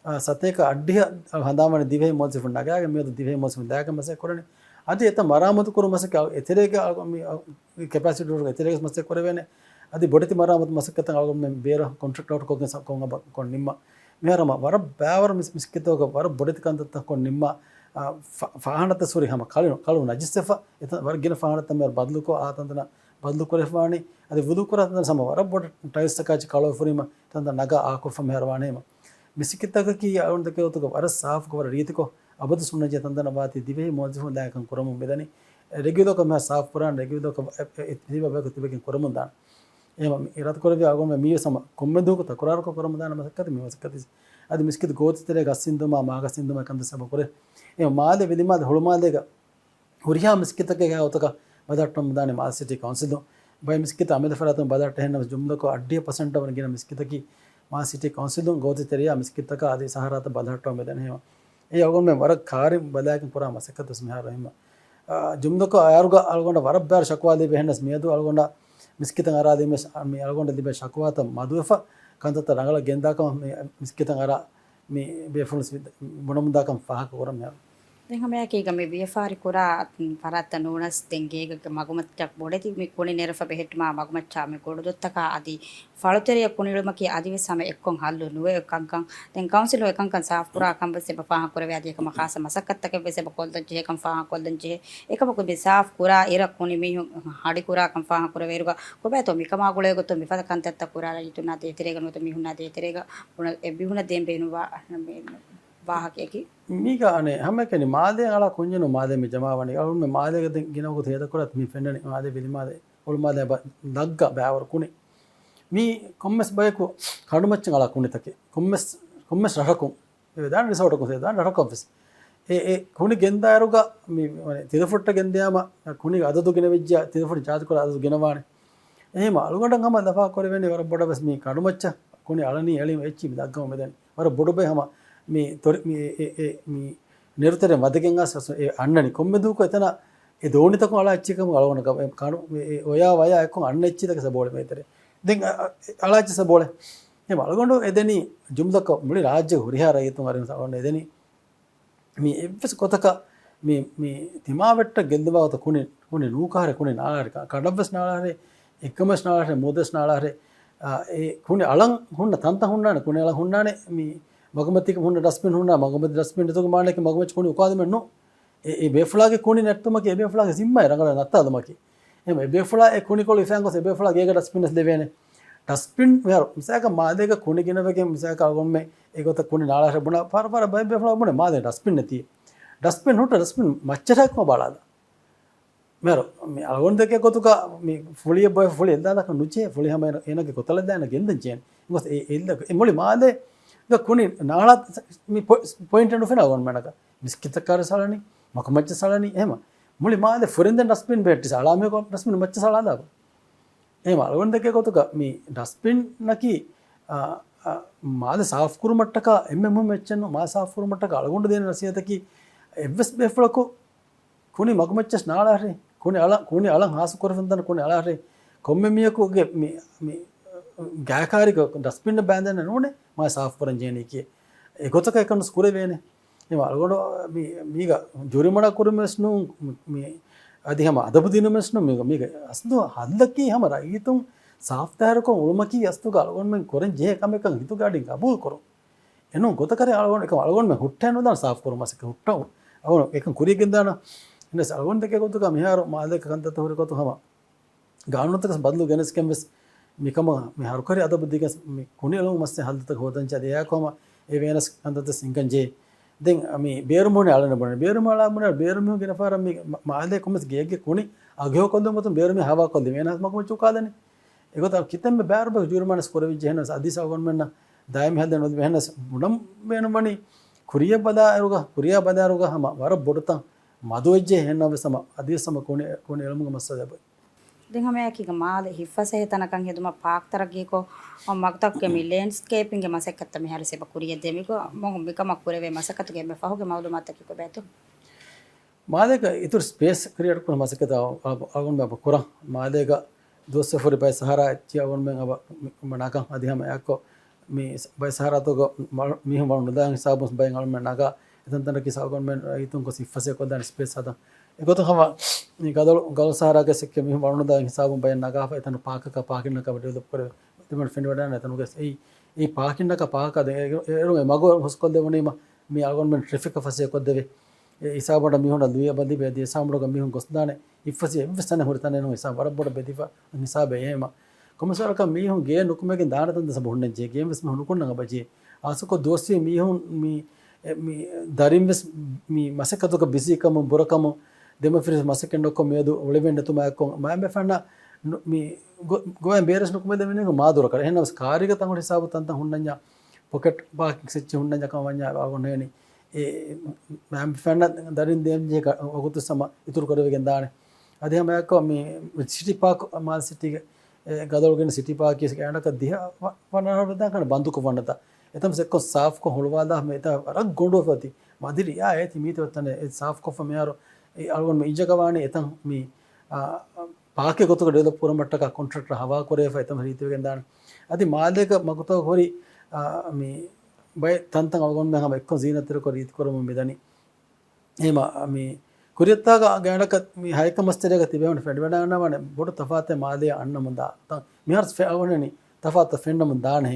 sateka addiya handamane divhe mosif nagaga me divhe mosif daga mase korani adi eta maramatu koru mase eterega mi capacity ro eterega mase korevene adi bodati maramatu masakata algon me bera contract out ko kon nimma meharama war baवर miskito ko war bodati kantata kon nimma fahanata suri hama kalu najisefa eta war gina fahanata me badlu ko atandana badlu korefani adi wudu koratan sama war bod tiles takachi kalu furima tanda naga akurfa meharwane ma misikitaka ki alon dake utuko war saaf ko war riti ko abadu sunna je tandana baati dive mojhu da kan kuramu medani regular ko me saaf puran regular ko diva ba ko tibekin kuramu dan ema irat korevi agon me miye sama kommedu ko takurar ko kuramu dan masakati me masakati adi miskit goot tere gassinduma magasinduma kanda sab kore ema maade vidima holumade ga huriya miskitake ga utaka badattam dane mal city council by miskit ameda faratum badat henna jumla ko 80% ಅವರ ಗಿನ ಮಿಸ್ಕಿತಕಿ ಮಾ ಸಿಟಿ ಕೌನ್ಸಿಲ್ ಗೋತಿ ತೆರಿಯ ಮಿಸ್ಕಿತಕ ಆದಿ ಸಹಾರಾತ ಬದಾಟೋ ಮೆದನೆ ಹೇಮ ඒ අලගොන් මේ වර කාරි බදාකින් පුරා මසකතස් මෙහා රහිම ජුම්දක අයරුග අලගොන්ඩ වර බෑර ශක්වාදී බෙහෙන්නස් මියදු අලගොන්ඩ මිස්කිතන් අරාදී මේ අලගොන්ඩ දිබේ ශක්වාත මදුවෆ කන්තත රංගල ගෙන්දාකම මේ මිස්කිතන් අර මේ බේෆුල්ස් මොනමුදාකම් ෆහක කරම යා දැන් හැම එකේගම මේ වියෆාරි කුරා පරත්ත නෝනස් දෙංගේග මගමච්චක් බොඩති මේ කොනේ නෙරෆ බෙහෙට්මා මගමච්චා මේ කොඩොත්තක আদি ෆලතරිය කොනිලමකී আদিව සම එක්කොන් හල්ලු නුවේ කංකං දැන් කවුන්සිල් එකංකං සාෆ් පුරා කම්බසේ බෆාහ කරවේ আদি එකම ખાස මසක්කත්තක බෙසේ බකොල්දන් ජේ කම් ෆාහ කොල්දන් ජේ එකම කොබේ සාෆ් කුරා ඉර කොනි මේ හඩි කුරා කම් ෆාහ කරවේ රුග කොබේ තෝ මිකමා ගොලේ ගොතෝ මිෆද කන්තත්ත කුරා යුතුනා තේතරේග නොත මිහුනා තේතරේග පුන එබිහුන දෙම් බේනුවා මේ ವಾಹಕಕ್ಕೆ ಮೀಗ ಅನೆ ಹಮ್ಮಕನಿ ಮಾದೆ ಅಳ ಕುಂಜನು ಮಾದೆ ಮಿ ಜಮಾವಣಿ ಅವಳು ಮೆ ಮಾದೆ ಗಿನಗು ತೇದ ಕೊರತ್ ಮಿ ಫೆಂಡನಿ ಮಾದೆ ಬಿಲಿ ಮಾದೆ ಅವಳು ಮಾದೆ ದಗ್ಗ ಬ್ಯಾವರ್ ಕುಣಿ ಮೀ ಕೊಮ್ಮೆಸ್ ಬಯಕು ಕಡುಮಚ್ಚ ಅಳ ಕುಣಿತಕ್ಕೆ ಕೊಮ್ಮೆಸ್ ರಹಕು ದಾನ್ ರಿಸಾರ್ಟ್ ಕು ತೇದ ರಹಕು ಆಫೀಸ್ ಏ ಕುಣಿ ಗೆಂದಾರುಗ ಮಿ ತಿರುಫುಟ್ಟ ಗೆಂದ್ಯಾಮ ಕುಣಿ ಅದದು ಗಿನ ವಿಜ್ಜ ತಿರುಫುಟ್ಟ ಜಾತ ಕೊರ ಅದದು ಗಿನವಾಣಿ එහෙම අලුගඩන් හම දෆා කරවෙන්නේ වර බොඩ බස් මේ කඩුමච්ච කුණි අලනි එළි එච්චි දග්ගම මෙදන් වර බොඩ බේ හම මේ තොරි මේ නිරතර මදගෙන් අස අන්නනි කොම්මෙදු කො එතන ඒ දෝනිතක අල එච්චිකම අලවන කණු මේ ඔයා වයා එක්ක අන්න එච්චිදක සබෝල මේතරේ දැන් අලච්ච සබෝල එහෙම අලගොඬ එදෙනි ජුම්දක මුලි රාජ්‍ය හුරිහාර යතුන් අරින් සවන්න එදෙනි මේ එවස් කොතක මේ තිමාවට්ට ගෙන්දවත කුණි නූකාර කුණි නාලාරික කඩබ්බස් නාලාරේ එකමස් නාලාරේ මොදස් නාලාරේ ඒ කුණි අලං හුන්න තන්ත හුන්නානේ කුණි අලං හුන්නානේ මේ මගමතික හුන්න ඩස්බින් හුන්නා මගමති ඩස්බින් දෙතුක මානක මගමච කුණි උකාදෙමන්නෝ ඒ බේෆ්ලාගේ කුණි නැට්ටමක ඒ බේෆ්ලාගේ සිම්මයි රංගල නැත්තාදමකි එහෙම ඒ බේෆ්ලා ඒ කුණි කොලි ෆෑන්ගොස් ඒ බේෆ්ලා ගේක ඩස්බින්ස් දෙවේනේ ඩස්බින් මෙහර මිසක මාදේක කුණි ගිනවගේ මිසක අල්ගොම්මේ ඒකත කුණි නාලාර බුණා පාර බේෆ්ලා බුණේ මාදේ ඩස්බින් නැති ඩස්බින් හොට ඩස්බින් මච්චරක්ම බලාද මෙර මේ අලගොන් දෙකේ කොතුක මේ ෆුලිය බොය ෆුලිය දානක නුචේ ෆුලිය හැම එනගේ කොතල දාන ගෙන්දන් චේන් මොකද ඒ මොලි මාදේ කුණි නාලත් මේ පොයින්ට් එක ෆෙනා ගොන් මනක මිස්කිතකාර සලනි මකමච්ච සලනි එහෙම මුලි මාදේ ෆොරින්දන් ඩස්බින් බෙට්ටි සලාමේ කො ඩස්බින් මච්ච සලාදා එහෙම අලගොන් දෙකේ කොතුක මේ ඩස්බින් නකි මාදේ සාෆ් කුරු මට්ටක එම්එම් මෙච්චන මා සාෆ් කුරු මට්ටක අලගොන් දෙන රසියතකි එවස් බෙෆලකෝ කුණි මකමච්ච නාලාරේ කුණි අලං හාසු කරෆන්දන කුණි අලාරේ කොම්මෙමියකුගේ මේ ගායකාරික ඩස්බින් බෑන්දන නෝනේ මා සාෆ් කරන් ජේනේ කියේ ඒ ගොතක එකන ස්කුරේ වේනේ එම අලගොඩ මීග ජුරිමඩ කුරුමස්නු මේ අධිහම අදපු දිනමස්නු මේක අස්තු හද්දකී හැම රයිතුම් සාෆ් තාරකෝ උළුමකී අස්තු ගලගොන් මෙන් කරන් ජේ කම එකන් හිතු ගාඩින් කබූල් කරෝ එනෝ ගොතකරේ අලගොන් එක අලගොන් මෙ හුට්ටන දාන සාෆ් කරමසක හුට්ටව අවන එකන් කුරියකින් දාන ඉන්න අලගොන් දෙකේ ගොතක මිහාර මාදක කන්තත හොරි කොතු හම ගානුතක බදලු ගෙනස් කෙම්බස් මිකම මිහාර කරේ අද බුද්ධික මේ කුණි අලුම් මස්සේ හල්දත හොදන් ච දෙයාකම ඒ වෙනස් කන්තත සිංකන් ජේ දැන් මේ බේරුමෝනේ අලන බන බේරුමාලා මොන බේරුමෝ ගෙන පාර මේ මාදේ කොමස් ගේගේ කුණි අගයෝ කොන්ද මත බේරුමේ හවා කොන්ද වෙනස් මකම චුකාදනේ ඒකත කිතෙම් බෑරබ ජුර්මානස් කරවි ජෙනස් අදිස ගොන්මන්න දායම හදන නොද වෙනස් මුඩම් වෙනමනි කුරිය බදාරුග හම වර බොඩතන් මදුවෙජ්ජේ හෙන්නව සම අදිසම කොනේ එළමුග මස්සදබ දැන් හැම එකක මාද හිෆසේ තනකන් හෙදුම පාක් තරගීකෝ මක්තක්ගේ මි ලෑන්ඩ්ස්කේපින්ගේ මසෙක්කත්ත මෙ හරි සෙබ කුරිය දෙමිකෝ මොහොම මිකමක් කුරවේ මසකතුගේ මෙ ෆහුගේ මවුලුමත්තකිකෝ බෑතු මාදේක ඉතුරු ස්පේස් ක්‍රියේට් කරන මසකත අගොන් බබ කුරා මාදේක दोस्त फुरी भाई सहारा चिया वन में अब मनाका अधी हम याको मी भाई सहारा तो मी हम वन दांग हिसाब उस भाई गाल में नागा इतन तन की सागोन में इतुन को सिफसे को दान स्पेस आता एको तो हम नी गल सहारा के सिक्के मी हम वन दांग हिसाब भाई नागा इतन पाक का पाकिन का डेवलप करे तिमन फिन वडा न तन के ई पाकिन का पाक दे एरो मगो हुस्को दे वनी मी आगोन में ट्रैफिक का फसे को देवे हिसाब मी होना दुया बंदी बेदी सामड़ो मी हम गोसदाने इफसी इफसने होरताने नो हिसाब बरबड़ बेदीफा हिसाब हेमा कमसर का मी हूं गे नुकमे के दान तंद सब होने जे गेम इसमें हुनुकुन न बजे आसु को दोस्ती मी हूं मी दारिम बस मी मसक तो का बिजी कम बुरकम देम फिर मसक नो को मेदु ओळेवेंड तुमा को मैं फना मी गोय बेरस नुकमे दे ने मा दुर कर हेन कार्य का तंग हिसाब तंत हुन्नन्या पॉकेट पार्किंग सिच हुन्नन्या का वन्या आगोनेनी मैं फना दारिन देम जे अगुतु सम इतुर करवे दाने अदे हम को मी सिटी पार्क माल सिटी गदोलगिन सिटी पार्क के कैंड का दिया वना बदा कन बंदु को वनता एतम से को साफ को हुलवादा में ता रग गोंडो फती मादिरी या है मी तो तने साफ को फमेयारो अलगन में इजगवाने एतम मी पार्क को तो डेवलप पूरा मट्ट का कॉन्ट्रैक्टर हवा करे फतम रीति गेंदान अदि मादे का मगतो होरी मी बाय तंत अलगन में हम एक्को जीनतर को रीति करो मिदनी एमा मी कुरियत्ताग गैंडक मी हायक मस्तरेग तिबेवन फेडवेडाना वने बोडु तफाते मादे अन्न मुंदा मिहर्स फे आवनेनी तफात फेंड मुंदा ने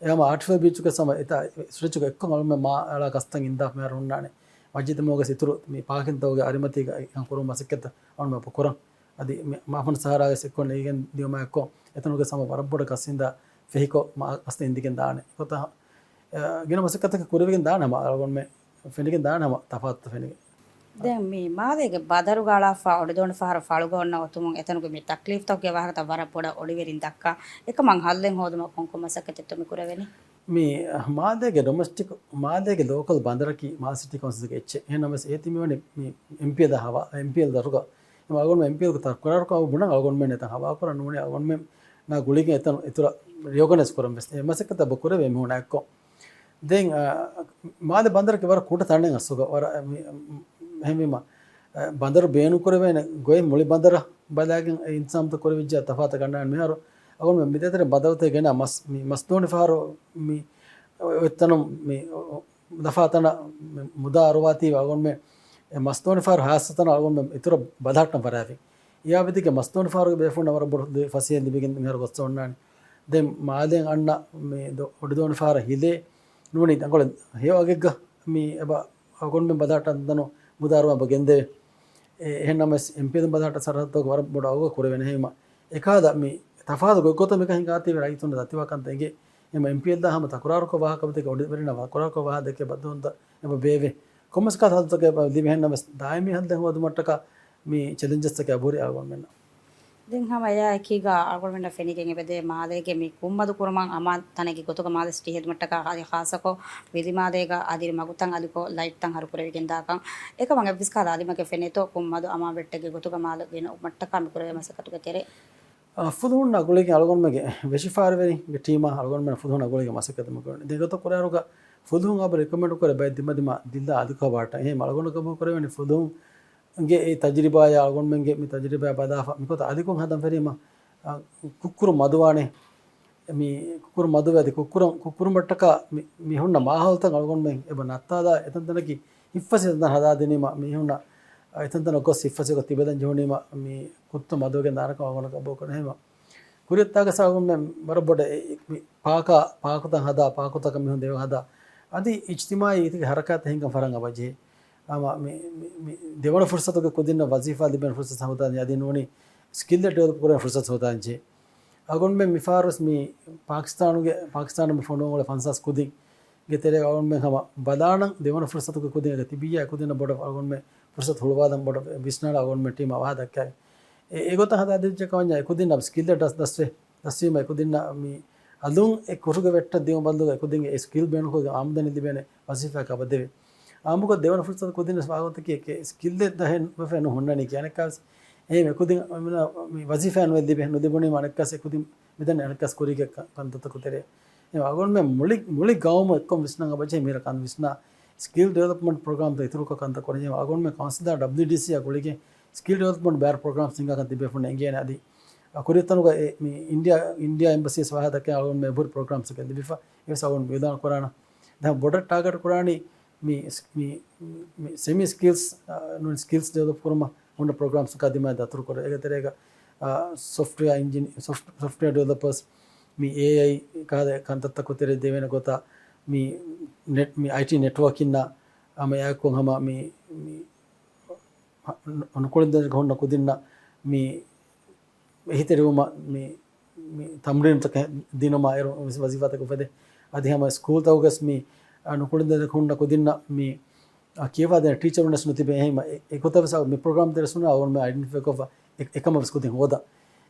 एम आर्टिफिशियल बीच के समय इता स्विच के एक्को में मा अला कस्तंग इंदा मेर उन्नाने वजित मोगे सितुरु मी पाकिन तोगे अरिमति का कुरु मसकेत अन में पुकुरं अदि माफन सहारा से को नेगन दियो मा को एतनु के समय बरबड़ कसिंदा फेहिको मा अस्ते इंदिकेन दाने कोता गिन मसकेत के कुरवेन दाना मा अलगन में फेनिकेन दाना मा तफात फेनिके දැන් මේ මාදේගේ බදරු ගාලාෆා ඔඩදොන ෆහර ෆාලුගොන්න ඔතුමුන් එතනගේ මේ තක්ලිෆ් තෝගේ වහකට වර පොඩ ඔඩිවෙරින් දක්කා එක මං හල්ලෙන් හොදම කොන්කොමසක තෙතොමි කුරවෙනි මේ මාදේගේ ඩොමස්ටික් මාදේගේ ලෝකල් බන්දරකි මා සිටි කවුන්සිල් ගේ එච් එනමස් ඒතිමි වනේ මේ එම්පී දහවා එම්පීල් දරුක මේ අගොන් එම්පීල් ක තක්කරර කව බුණ අගොන් මේ නැත හවා කරන්න ඕනේ අගොන් මේ නා ගුලිගෙන් එතන ඉතුර රියෝගනස් කරම් බස් එමසක තබ කුරවෙ මේ උනාක්කො දැන් මාදේ බන්දරක වර කුට තණ්නෙන් අසුග වර हेमिमा बंदर बेनु करवे गोय मुली बंदर बदागिन इंसान तो करवे जा तफात गंडा मेहरो अगोन में मितेतरे बदलते गेना मस्तोनि फारो मी इतनो मी दफातन मुदा अरवाती अगोन में मस्तोनि फार हासतन अगोन में इतर बदाटन परावी या विधि के मस्तोनि फारो बेफुन वर बड़ फसियन दिबिगिन मेहरो गोस्तोन्नानि दे मादेन अण्ण मी ओडिदोनि फार हिले नुनी अंगोल हेवगेग मी अब अगोन में बदाटन दनो मुदारवा बगेंदे එහෙනම් එම්පීද බදාට සරහත්වක වර බොඩ අවග කුරවෙන හේම එකාද මේ තෆාද ගොත මේක හිඟාති වෙලා ඉතුන දතිවකන්තගේ එම එම්පීද දහම තකුරාරක වාහකබතක ඔඩ වෙරන වාකුරාරක වාහ දෙක බදුන්ත එම බේවේ කොමස් කත හදතක දිවෙහෙන්නම දායමි හද හොද මට්ටක මේ චැලෙන්ජස් එක අබෝරි ආවම් වෙන දැන් හැම අය කීගා අගොල්මෙන්ඩ ෆෙනිගෙන් එබෙදේ මාදේගේ මේ කුම්මදු කුරමන් අමා තනගේ ගොතක මාද ස්ටි හෙද මට්ටක ආදි ખાසකෝ විදි මාදේගා ආදි මගුතන් අලිකෝ ලයිට් තන් හරු කුරවිගෙන් දාකන් ඒක මගේ විස්කා ආදි මගේ ෆෙනේතෝ කුම්මදු අමා වෙට්ටගේ ගොතක මාද වෙන මට්ටක මි කුරවේ මසකටුක තෙරේ ಫುದುನ್ ಅಗುಳಿಗೆ ಅಳಗೊಂಡ್ಮೆಗೆ ವೆಶಿಫಾರ್ವೆರಿ ಟೀಮ ಅಳಗೊಂಡ್ಮೆನ ಫುದುನ್ ಅಗುಳಿಗೆ ಮಸಕದ ಮಗಣ ದೇಗತ ಕೊರಾರುಗ ಫುದುನ್ ಅಬ ರೆಕಮೆಂಡ್ ಕೊರೆ ಬೈ ದಿಮ ದಿಮ ದಿಲ್ದ ಅದಕ ಬಾಟ ಹೇ ಮಳಗೊಂಡ ಕಬ ಕೊರೆವೆನಿ ಫುದುನ್ ಗೆ ಈ ತಜ್ರಿಬಾಯ ಅಳಗೊಂಡ್ಮೆಗೆ ಮಿ ತಜ್ರಿಬಾಯ ಬದಾಫ ಮಿಕೊತ ಅದಿಕೊಂ ಹದಂ ಫೆರಿಮ ಕುಕ್ಕುರು ಮದುವಾಣೆ ಮಿ ಕುಕ್ಕುರು ಮದುವೆ ಕುಕ್ಕುರು ಮಟ್ಟಕ ಮಿ ಹುಣ್ಣ ಮಾಹಲ್ತ ಅಳಗೊಂಡ್ಮೆ ಎಬ ನತ್ತಾದ ಎತಂತನಕಿ ಹಿಫ್ಫಸಿ ಹದಾ ದಿನಿಮ ಮಿ ಹುಣ್ಣ එතන්තන කොස් සිෆ්ෆසේ කො තිබෙදන් ජෝනීම මේ කුත්ත මදෝගෙන් දානක වගන කබෝ කරන හැම කුරියත්තාක සාගුම් මර බොඩ පාකුතන් හදා පාකුතක මිහුන් දේව හදා අදි ඉජ්තිමායි ඉති හරකත් හින්කම් ෆරංග බජේ ආම මේ දෙවන ෆුර්සතක කොදින්න වසීෆා ලිබෙන ෆුර්සත හමුදා යදි නෝනි ස්කිල් ඩෙවලොප් කරන ෆුර්සත හොදා ජේ අගොන් මේ මිෆාරස් මේ පාකිස්තාන ෆොනෝ වල ෆන්සස් කුදින් ගෙතරේ අගොන් මේ හම බදාන දෙවන ෆුර්සතක කොදින තිබියා කොදින බොඩ අගොන් මේ फुर्सत हुलवादम बड़ बिस्नाड़ अगोन में टीम आवाद क्या एगोता हदा दिज कवन्या एकुदिन अब स्किल दस्वी में एकुदिन मी अलुं एक कुरुगे वेट्ट दियो बल्दु एकुदिन ए स्किल बेन को आमदनी दिबेने वजीफा का बदेवे आमुको देवन फुर्सत कुदिन स्वागत की के स्किल दे दहन वफे न होन्ना नहीं किया ने का එහෙම කුදින් මේ වසිෆාන් වෙද්දී බෙහෙනු දෙබුණේ මනක්කස් කුදින් මෙතන අනකස් කුරික කන්තත කුතරේ ඒ අගොන් මේ මුලි ගාවම එක්කම විශ්නංග බචේ මීර කන් විශ්නා ස්කිල් ඩෙවලොප්මන්ට් ප්‍රෝග්‍රෑම් ද ඉතුරු කන්ත කොරේ අගොන් මේ කන්සිදා WDC අගොලිගේ ස්කිල් ඩෙවලොප්මන්ට් බෑර් ප්‍රෝග්‍රෑම් සිංගා කන් තිබේ ෆුන එංගේ නදී අකුරිතනුක මේ ඉන්දියා එම්බසි සහායතක අගොන් මේ බුර් ප්‍රෝග්‍රෑම්ස් එක දිබිෆා ඒ සගොන් වේදාන කරාන දැන් බොඩ ටාගට් කරානි මේ semi skills skills develop කරම හොඳ programs එක අදිමයි දතුරු කර ඒකතරේක software developers මේ AI කාද කන්තත්ත කොතරේ දෙවෙන කොට මේ IT network ඉන්න අමයකොන් හම මේ අනුකූල දෙයක් හොන්න කුදින්න මේ හිතේරුම මේ තම්රින් තක දිනම අයර වසිෆතක උපදේ අධිහම ස්කූල් තවගස් මේ අනුකූල දෙයක් හොන්න කුදින්න මේ කියවා දැන් ටීචර් උනස් නොතිබේ එහෙම ඒකතවස මේ ප්‍රෝග්‍රෑම් දෙරසුනා ඕන් මේ අයිඩෙන්ටිෆයි කොව එකම ස්කුතින් හොදා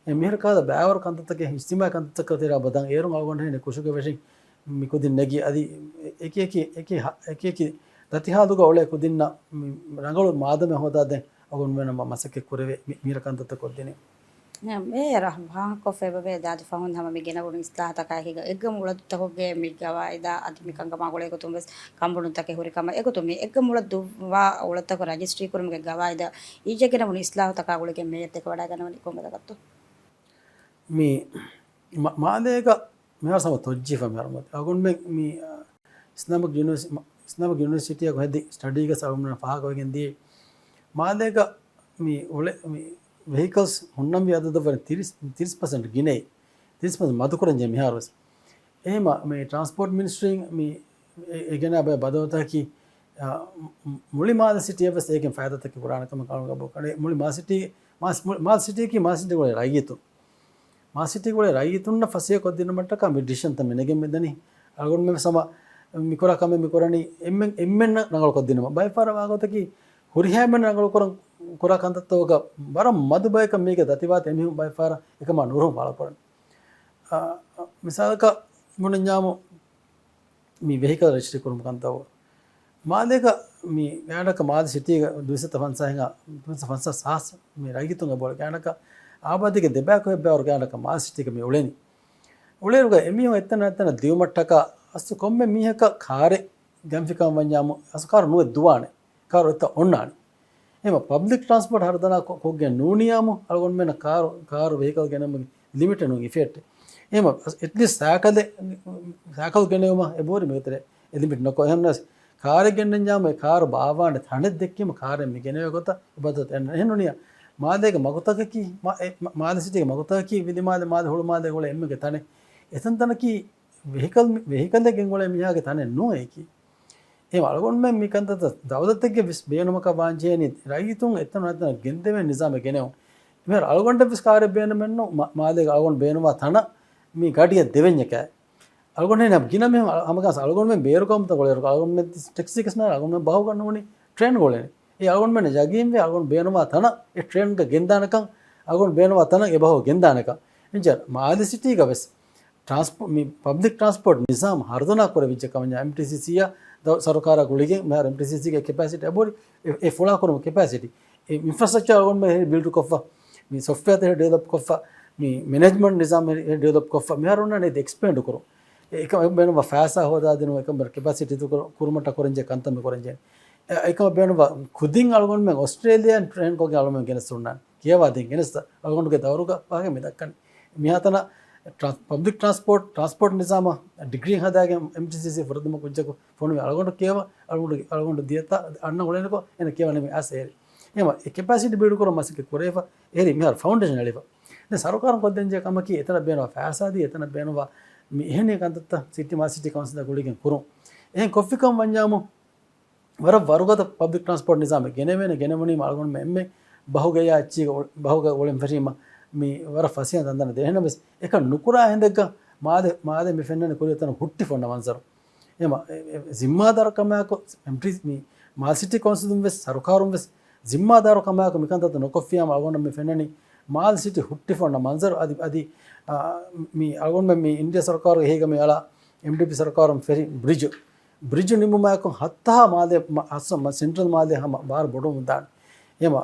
මෙහෙර කාද බෑවර කන්තතක හිස්තිමා කන්තතක තේරා බදන් ඒරුම් අවගොන් හේනේ කුෂුක වෙෂින් මිකුදින් නැගී අදි එක දතිහාදුක ඔලේ කුදින්න රංගවල මාදම හොදා දැන් අවගොන් වෙන මසකේ කුරවේ මීර කන්තතක කොද්දෙනේ මේ රහමා කොෆේ බබේ දාද ෆහුන් හැම මිගෙන උන් ඉස්ලාහ තකයික එග්ග මුලත් තකොගේ මිගවයිදා අදිමිකංග මාගොලේ කොතුම්බස් කම්බුණු තකේ හොරිකම එකතුමි එග්ග මුලත් දුවා උලතක රජිස්ට්‍රි කුරුමගේ ගවයිදා ඊජගෙන උන් ඉස්ලාහ තකගොලේ මේත් එක වඩා ගන්නවනි කොහමද ගත්තෝ මේ මාදේක මෙහා සම තොජ්ජි ෆමරමත් අගොන් මේ ඉස්ලාමික් යුනිවර්සිටි එක හැදි ස්ටඩි එක සවුන පහකවගෙන් දී මාදේක මේ ඔලේ මේ vehicles හොන්නම් වියදද වර 30% ගිනේ 30% මදුකරන් ජෙ මිහාරස් එහෙම මේ ට්‍රාන්ස්පෝර්ට් මිනිස්ට්‍රියෙන් මේ ඒගෙන අබ බදවතා කි මුලි මාද සිටිය වස් ඒකෙන් ෆායදත කි පුරාණකම කලුග බොකනේ මුලි මා සිටි මා සිටි කි මා සිටි ගොලේ රයියතු මා සිටි ගොලේ රයියතුන්න ෆසිය කොද්දින මට්ටක මේ ඩිෂන් තම නෙගෙන් මෙදනි අලගොන් මේ සම මිකොරා කම මිකොරණි එම්මෙන් නගල කොද්දිනම බයිෆාර වාගතකි හුරිහැමෙන් නගල කරන් කොරා කන්තත්තෝක බර මදු බයක මේක දතිවාත එමිහු බයිෆාර එකම නුරුම් බලපරන මිසාලක මුණ්ඥාමු මේ වෙහිකල් රජිස්ට්‍රි කරුම් කන්තව මාදක මේ ගෑනක මාද සිටියක දුවිසත පන්සාහිඟ දුවිසත පන්සා සහස් මේ රයිගිතුන්ග බොල ගෑනක ආබාධික දෙබෑක වෙබ්බවර ගෑනක මාද සිටියක මේ උලෙනි උලේරුග එමිහු එත්තන දියුමට්ටක අස්තු කොම්මෙ මීහක කාරේ ගම්ෆිකම් වඤ්ඤාමු අසකාර නුව දුවානේ කාරෝ එත්ත ඔන්නානේ එහෙම පබ්ලික් ට්‍රාන්ස්පෝර්ට් හරදනා කොග්ගේ නූනියාමු අලගොන් මෙන්න කාර් වෙහිකල් ගෙනම ලිමිට් නු ඉෆෙක්ට් එහෙම ඇට්ලිස්ට් සාකල් ගෙනවම එබෝරි මෙතර එලිමිට් නොකෝ එහෙමනස් කාර් ගෙන්නන් යාම කාර් බාවාන තණෙත් දෙක්කම කාර් එම්ම ගෙනව ගොත ඔබත එන්න එහෙනුනිය මාදේක මගතක කි මාද සිටික මගතක කි විදිමාද මාද හොළු මාද හොළ එම්මගේ තනේ එතන තන කි වෙහිකල් දෙකෙන් ගොල මියාගේ තනේ නෝ ඒකි ඒ අලගොන් මෙන් මිකන්තත දවදත්තගේ විස් බේනමක වාංජේනි රයිතුන් එතන නැතන ගෙන්දෙමෙන් නිසාම ගෙනෙව මෙර අලගොන්ට විස් කාර්ය බේන මෙන්න මාදේ අලගොන් බේනවා තන මේ ගඩිය දෙවෙන් එක අලගොන් නේ ගින මෙ අමකස අලගොන් මෙන් බේරුකම් ත ගොල අලගොන් මෙ ටැක්සි කස්න අලගොන් මෙ බහව ගන්න ඕනි ට්‍රේන් ගොලේ ඒ අලගොන් මෙන් ජගීම් වේ අලගොන් බේනවා තන ඒ ට්‍රේන් එක ගෙන්දානකම් අලගොන් බේනවා තන ඒ බහව ගෙන්දානක ඉන්ජර් මාද සිටි ගවස් ಟ್ರಾನ್ಸ್ಪೋರ್ಟ್ ಮೀ ಪಬ್ಲಿಕ್ ಟ್ರಾನ್ಸ್ಪೋರ್ಟ್ ನಿಜಾಮ್ ಹರ್ದನಾ ಕೊರ ವಿಚ ಕಮಂಜ ಎಂಟಿಸಿಸಿಯ ಸರ್ಕಾರ ಗುಳಿಗೆ ಮೇರ ಎಂಟಿಸಿಸಿಗೆ ಕೆಪಾಸಿಟಿ ಅಬೋರಿ ಎ ಫುಲಾ ಕೊರ ಕೆಪಾಸಿಟಿ ಇನ್ಫ್ರಾಸ್ಟ್ರಕ್ಚರ್ ಅಗೊಂಡ್ ಮೇ ಬಿಲ್ಡ್ ಕೊಫ ಮೀ ಸಾಫ್ಟ್ವೇರ್ ತೆ ಡೆವಲಪ್ ಕೊಫ ಮೀ ಮ್ಯಾನೇಜ್ಮೆಂಟ್ ನಿಜಾಮ್ ಡೆವಲಪ್ ಕೊಫ ಮೇರೊನ್ನ ನೆ ಎಕ್ಸ್ಪೆಂಡ್ ಕೊರು ಏಕ ಬೇನ ಫಾಸಾ ಹೋದಾ ದಿನ ಏಕ ಬರ್ ಕೆಪಾಸಿಟಿ ತು ಕುರುಮಟ ಕೊರಂಜೆ ಕಂತ ಮೆ ಕೊರಂಜೆ ಏಕ ಬೇನ ಖುದಿಂಗ್ ಅಗೊಂಡ್ ಮೇ ಆಸ್ಟ್ರೇಲಿಯನ್ ಟ್ರೈನ್ ಕೋಗೆ ಅಗೊಂಡ್ ಮೇ ಗೆನಸುನ್ನ ಕೇವಾದಿ ಗೆನಸ್ತ ಅಗೊಂಡ್ ಗೆ ದವರುಗ ಬಾಗೆ ಮೆ ದಕ್ಕನ್ ಮಿಯಾತನ ಪಬ್ಲಿಕ್ ಟ್ರಾನ್ಸ್ಪೋರ್ಟ್ ನಿಜಾಮ ಡಿಗ್ರಿ ಹದಾಗೆ ಎಂಟಿಸಿಸಿ ವರದಮ ಕುಂಚಕು ಫೋನ್ ಅಳಗೊಂಡು ಕೇವ ಅಳಗೊಂಡು ದಿಯತ ಅಣ್ಣ ಒಳೆನಕೋ ಏನ ಕೇವ ನಿಮಗೆ ಆಸೆ ಏರಿ ಏಮ ಕೆಪಾಸಿಟಿ ಬಿಲ್ಡ್ ಕೊರ ಮಸಕ್ಕೆ ಕೊರೇಫ ಏರಿ ಮಿಹಾರ್ ಫೌಂಡೇಶನ್ ಎಳಿಫ ನೆ ಸರ್ಕಾರ ಕೊದ್ದೆಂಜೆ ಕಮಕಿ ಎತನ ಬೇನವ ಫಾಸಾದಿ ಎತನ ಬೇನವ ಮಿ ಏನೇ ಕಂತತ್ತ ಸಿಟಿ ಮಾ ಸಿಟಿ ಕೌನ್ಸಿಲ್ ಗುಳಿಗೆ ಕುರು ಏನ್ ಕೊಫಿಕಂ ವಂಜಾಮು ವರುಗದ ಪಬ್ಲಿಕ್ ಟ್ರಾನ್ಸ್ಪೋರ್ಟ್ ನಿಜಾಮ ಗೆನೆಮನಿ ಅಳಗೊಂಡು ಮೆಮ್ಮೆ ಬಹುಗಯ ಅಚ್ಚಿ ಬಹುಗ ಒಳೆಂ ಫರಿಮ මේ වර ෆසියන් දන්දන දෙහෙන බස් එක නුකුරා හෙන්දක මාද මේ ෆෙන්නන කුරියතන හුට්ටි ෆොන්න වන්සර එම ಜಿಮ್ಮಾದಾರ ಕಮಯಾಕ ಎಂಟ್ರಿ ಮೀ ಮಾಲ್ ಸಿಟಿ ಕೌನ್ಸಿಲ್ ವೆಸ್ ಸರ್ಕಾರಂ ವೆಸ್ ಜಿಮ್ಮಾದಾರ ಕಮಯಾಕ ಮಿಕಂತತ ನೊಕೊಫಿಯಾಮ ಅಲ್ಗೊಂಡ ಮಿ ಫೆನ್ನನಿ ಮಾಲ್ ಸಿಟಿ ಹುಟ್ಟಿ ಫೊನ್ನ ಮಂಜರ್ ಅದಿ ಮೀ ಅಲ್ಗೊಂಡ ಮಿ ಇಂಡಿಯಾ ಸರ್ಕಾರ ಹೇಗ ಮಿ ಅಳ ಎಂಡಿಪಿ ಸರ್ಕಾರಂ ಫೆರಿ ಬ್ರಿಡ್ಜ್ ನಿಮ್ಮಮಾಕ ಹತ್ತ ಮಾದೆ ಅಸ ಸೆಂಟ್ರಲ್ ಮಾದೆ ಹಮ ಬಾರ್ ಬೊಡು ಮುಂದಾನ್ එහෙම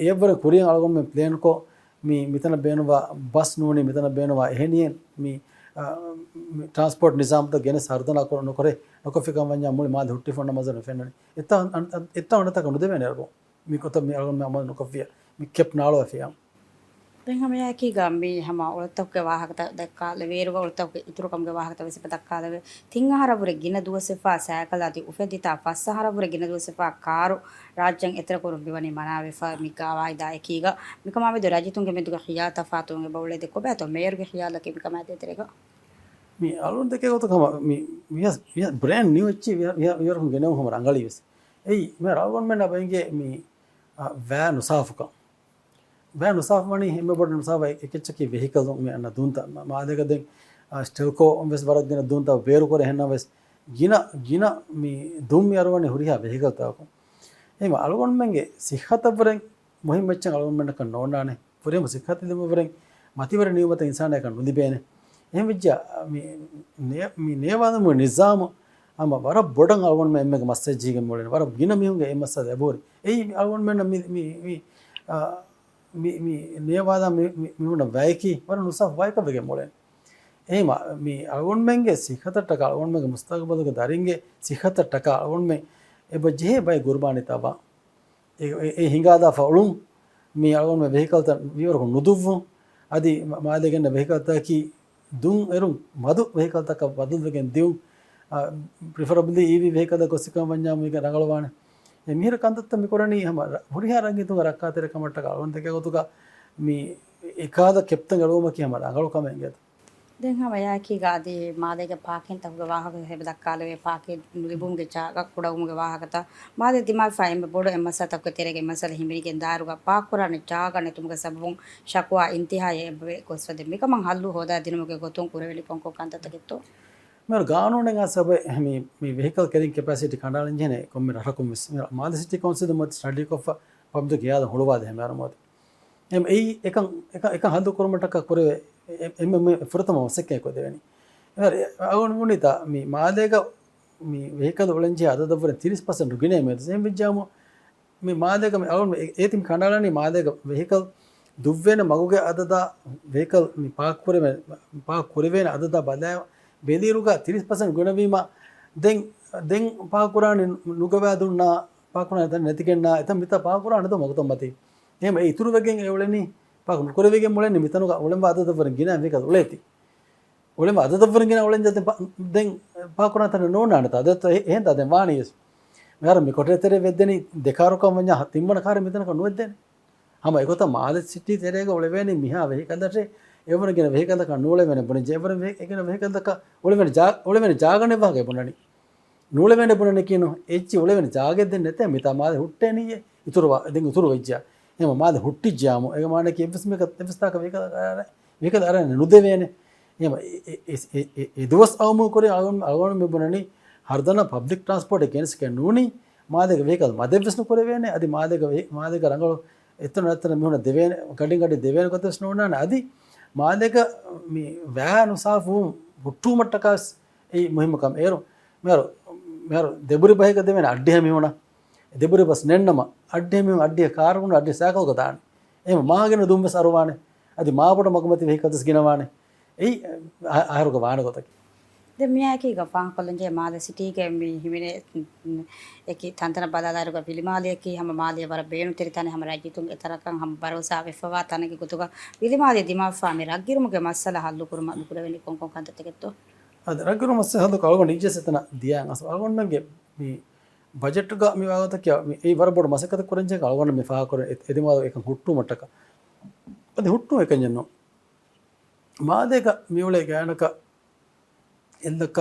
ඒවර කුරියන් අලගොන් මේ ප්ලේන් කෝ මේ මෙතන බේනවා බස් නෝනේ මෙතන බේනවා එහෙනියෙන් මේ ಟ್ರಾನ್ಸ್ಪೋರ್ಟ್ ನಿಜಾಮದ ಗೆನೆ ಸರ್ದನ ಕೊರೆ ನೊಕೊಫಿಕಂ ವನ್ಯ ಮುಳಿ ಮಾದ ಹುಟ್ಟಿ ಫೊಂಡ ಮಜನ ಫೆನ್ನನಿ ಎತ್ತ ಒಣತ ಕಣುದೆ ವೆನೆರಗೋ ಮಿ ಕೊತ ಮಿ ಅಳಗೊ ಮಿ ಅಮ ನೊಕೊಫಿಯ ಮಿ ಕೆಪ್ ನಾಳೋ ಅಫಿಯಾ දැන් හැම යකීගා මේ හැම ඔලතක්ගේ වාහකත දක්කාල වේරුව ඔලතක්ගේ ඉතුරුකම්ගේ වාහකත වෙසිප දක්කාල වේ තිංහරපුරේ ගින දුවසෙපා සෑකලාදී උපෙදිතා පස්සහරපුරේ ගින දුවසෙපා කාරු රාජ්‍යං එතර කරු බිවනි මනාවෙෆා මිකාවයි දායකීගා මිකමාමෙ ද රජතුන්ගේ මෙදුග ඛියාතා ෆාතුන්ගේ බවුලේ දෙක බෑතෝ මේර්ගේ ඛියාලකේ මිකමා දෙතරේක මේ අලුන් දෙකේ ගොතකම මේ බ්‍රෑන්ඩ් නිව් එච්චි වියරකම් ගෙනව හම රංගලිවස් එයි මේ රාගොන් මෙන්න බෙන්ගේ මේ වෑන් උසාෆුකම් වෑන් උසාෆමණි හිම බොඩ උසාව එකච්චකි වෙහිකල් මේ අන්න දුන්ත මාදක දෙන් ස්ටෙල්කෝ ඔම්වස් බරක් දෙන දුන්ත වේරු කර හෙන්නවස් ගින මේ දුම් යරවනේ හුරියා වෙහිකල් තාවකම් එයිම අලගොන් මෙන්ගේ සිහතවරෙන් මොහිම් මෙච්චන් අලගොන් මෙන්න කන්න ඕනානේ පුරේම සිහත දෙමවරෙන් මතිවර නියමත ඉන්සානය කන්න උදිබේනේ එහෙම විජ්ජා මේ නේවාදම නිසාම අම වර බොඩන් අලගොන් මෙ එම්මගේ මස්සජීගෙන් මොලෙන වර ගින මිහුන්ගේ එම්මස්ස දෙබෝරි එයි අලගොන් මෙන්න මේ නේවාදා මිහුන වැයකි වර නුසාව වයකවගේ මොලෙන එහෙම මේ අලගොන් මෙන්ගේ සිහතට අලගොන් මෙගේ මුස්තකබලගේ දරින්ගේ සිහතට අලගොන් මෙ එබ ජෙහෙ බයි කුර්බානි තබා ඒ හිඟාදා ෆවුලුම් මේ අලගොන් මෙ වෙහිකල්ත විවරක නුදුවු අදි මාදෙගෙන වෙහිකල්ත කි දුන් එරුම් මදු vehicle taka badulgen diu preferably ev vehicle kosikam wanya mega rangalwane e mihira kantatta mikorani hama huriha rangi tunga rakkatere kamatta galon deke gotuga mi ekada captain galoma ki hama rangalu kamen get දැන් හැම යකීගා දී මාදේගේ පාකෙන් තවගේ වාහක හැබ දක්කාල වේ පාකේ නුලිබුම්ගේ චාගක් කුඩවුම්ගේ වාහකත මාදේ දිමාල් ෆයිම් බොඩ එමසතක තෙරගේ මසල හිමිරිගෙන් දාරුගා පාකුරානේ චාගනේ තුමගේ සබුන් ශක්වා ඉන්තිහායේ බේ කොස්වදෙ මික මං හල්ලු හොදා දිනමුගේ ගොතුන් කුරවෙලි පොන්කෝ කන්තතකෙත්තෝ මර ගානෝනෙන් අසබ මේ vehicle carrying capacity කණ්ඩායම් ජනේ කොම්මෙ රහකුම් මාද සිටි කවුන්සිල් මත ස්ටඩි කොෆ පබ්ද ගියාද හොලවාද හැම මොද එම් ඒ එක හඳු කරමටක කුරේ එම ෆුරතම ඔසෙකේ කොදෙවනි එර අගොන් මුනිතා මේ මාදේක මේ vehicle වලන්ජි අද දවර 30% රුගිනේ මේ සෙම් විජ්ජාම මේ මාදේක මේ අගොන් ඒතිම් කණ්ඩායම් මාදේක vehicle දුව්වෙන මගුගේ අදදා vehicle මේ පාක් කුරේවෙන අදදා බදාය බෙලිරුගා 30% ගුණවීම දෙන් පාකුරානේ නුගවා දුන්නා පාකුරා දැන් නැතිකෙන්නා එතන මිත පාකුරානේ તો මොකද මතේ එහෙම ඒ ඉතුරු වෙගෙන් ඒ වලනේ පාකුරු කුරේවෙගෙන් මොලෙන්නේ මිතනුක ඔලෙම අදදවර ගින මේක උලේති ඔලෙම අදදවර ගින ඔලෙන් දැන් පාකුරා තන නෝනානත අදත් එහෙන් දැන් වාණියස් මෙහර මේ කොටේතරේ වෙද්දෙනි දෙකාරකම් වඤ්ඤා තිම්මන කාරෙ මෙතනක නොවෙද්දෙනි හැම ඒකත මාද සිටි තෙරේක ඔලෙවෙනි මිහා වෙහිකන්දට එවරගෙන වෙහිකන්දක නූලෙවෙන බොන ජේවර එකන වෙහිකන්දක ඔලෙවෙන ජාගනේ වාගේ බොනනි නූලෙවෙන බොනනි කියනෝ එච්චි ඔලෙවෙන ජාගෙ දෙන්නේ නැතේ මිතා මාද හුට්ටේ නීයේ ඉතුරුවා දැන් ඉතුරු වෙච්චා එහෙම මාද හුට්ටි ජාමු ඒක මාන කියෙවස් මේක එවස්තාක වෙහිකල අර නුදෙවේනේ එහෙම ඒ දවස් අවමු කරේ අගොන් මේ බොනනි හර්දන පබ්ලික් ට්‍රාන්ස්පෝර්ට් එකෙන්ස් කනෝනි මාදක වෙහිකල මදෙවස්නු කරේ වෙන්නේ අදි මාදක රංගල එතන මෙහුණ දෙවේන කඩින් කඩි දෙවේන කොතස් නෝනාන අදි මාදක මේ වෑනු සාෆු බුට්ටු මට්ටකස් ඒ මුහිමකම් ඒරු මෙර දෙබුරි බහික දෙවෙන අඩ්ඩිය මෙහුණ දෙබුරි බස් නෙන්නම අඩ්ඩිය මෙහුණ අඩ්ඩිය කාරුණ අඩ්ඩිය සාකල්ක දාන එහෙම මාගෙන දුම්බ සරවානේ අදි මාපොට මගමති වෙහිකල්ස් ගිනවානේ ඒ ආහාරක වාන කොතක දැන් මියාකීගා පාංකොලන්ජේ මාද සිටිගේ මේ හිමිනේ එකි තන්තන බදාදාරුග පිළිමාලියකී හැම මාලිය වර බේණු තිරිතනේ හැම රජිතුන් එතරකන් හැම බරවසා වෙෆවා තනගේ කුතුක පිළිමාලිය දිමාෆා මේ රග්ගිරුමගේ මස්සල හල්ලු කුරුම මුකුර වෙලි කොංකොන් කන්තතකෙත්තෝ අද රග්ගිරුම මස්ස හල්ලු කලගොන් ඉජ්ජසතන දියන් අස අලගොන්නගේ මේ බජට් ಗ මේ වාගත කිය මේ ඒ වර බොඩ මසකත කරන්ජේ කලගොන්න මේ ෆා කර එදිමාද එක හුට්ටු මට්ටක අද හුට්ටු එකෙන්ජනෝ මාදේක මියුලේ ගෑනක එල්ලක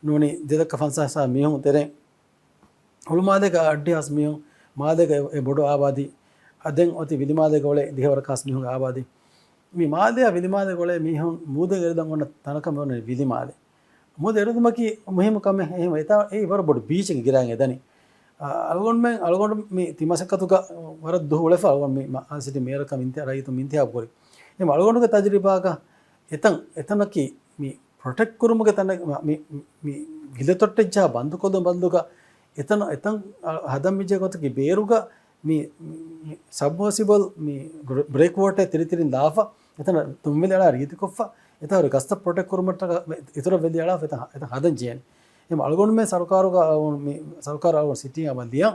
නෝනි දෙදක ෆන්සසා මියුන් තෙරෙන් හොළුමාදක අඩ්ඩියස් මියුන් මාදක ඒ බොඩ ආබාදි අදෙන් ඔති විලිමාදක වල දිහවර කාස් මියුන් ආබාදි මේ මාදය විලිමාදක වල මියුන් මූද ගරදන් ඔන්න තනකම ඔන්න විලිමාදේ මූද එරුදුමකි මුහිම කම එහෙම එතා ඒ වර බොඩ බීච් එක ගිරාන් එදනි අලගොන් මේ තිමසකතුක වර දුහුලෙ ෆල්ගොන් මේ ආසිටි මේරකම් ඉන්තිය රයිතු මින්තියා පොරි මේ අලගොන්ක තජරිබාක එතනකි මේ ප්‍රොටෙක්ට් කරුමගේ තන මේ ගිලතොට්ටෙච්චා බන්දුකොද බන්දුක එතන හදම් විජය කොතකි බේරුග මේ සබ්මර්සිබල් මේ බ්‍රේක් වෝටර් තිරිතිරින් දාපා එතන තුම්වෙලලා රීති කොෆා එතන ගස්ත ප්‍රොටෙක්ට් කරමට ඉතර වෙලියලා එතන හදන් ජීන් එම අලගොන් මේ सरकार सिटी दिया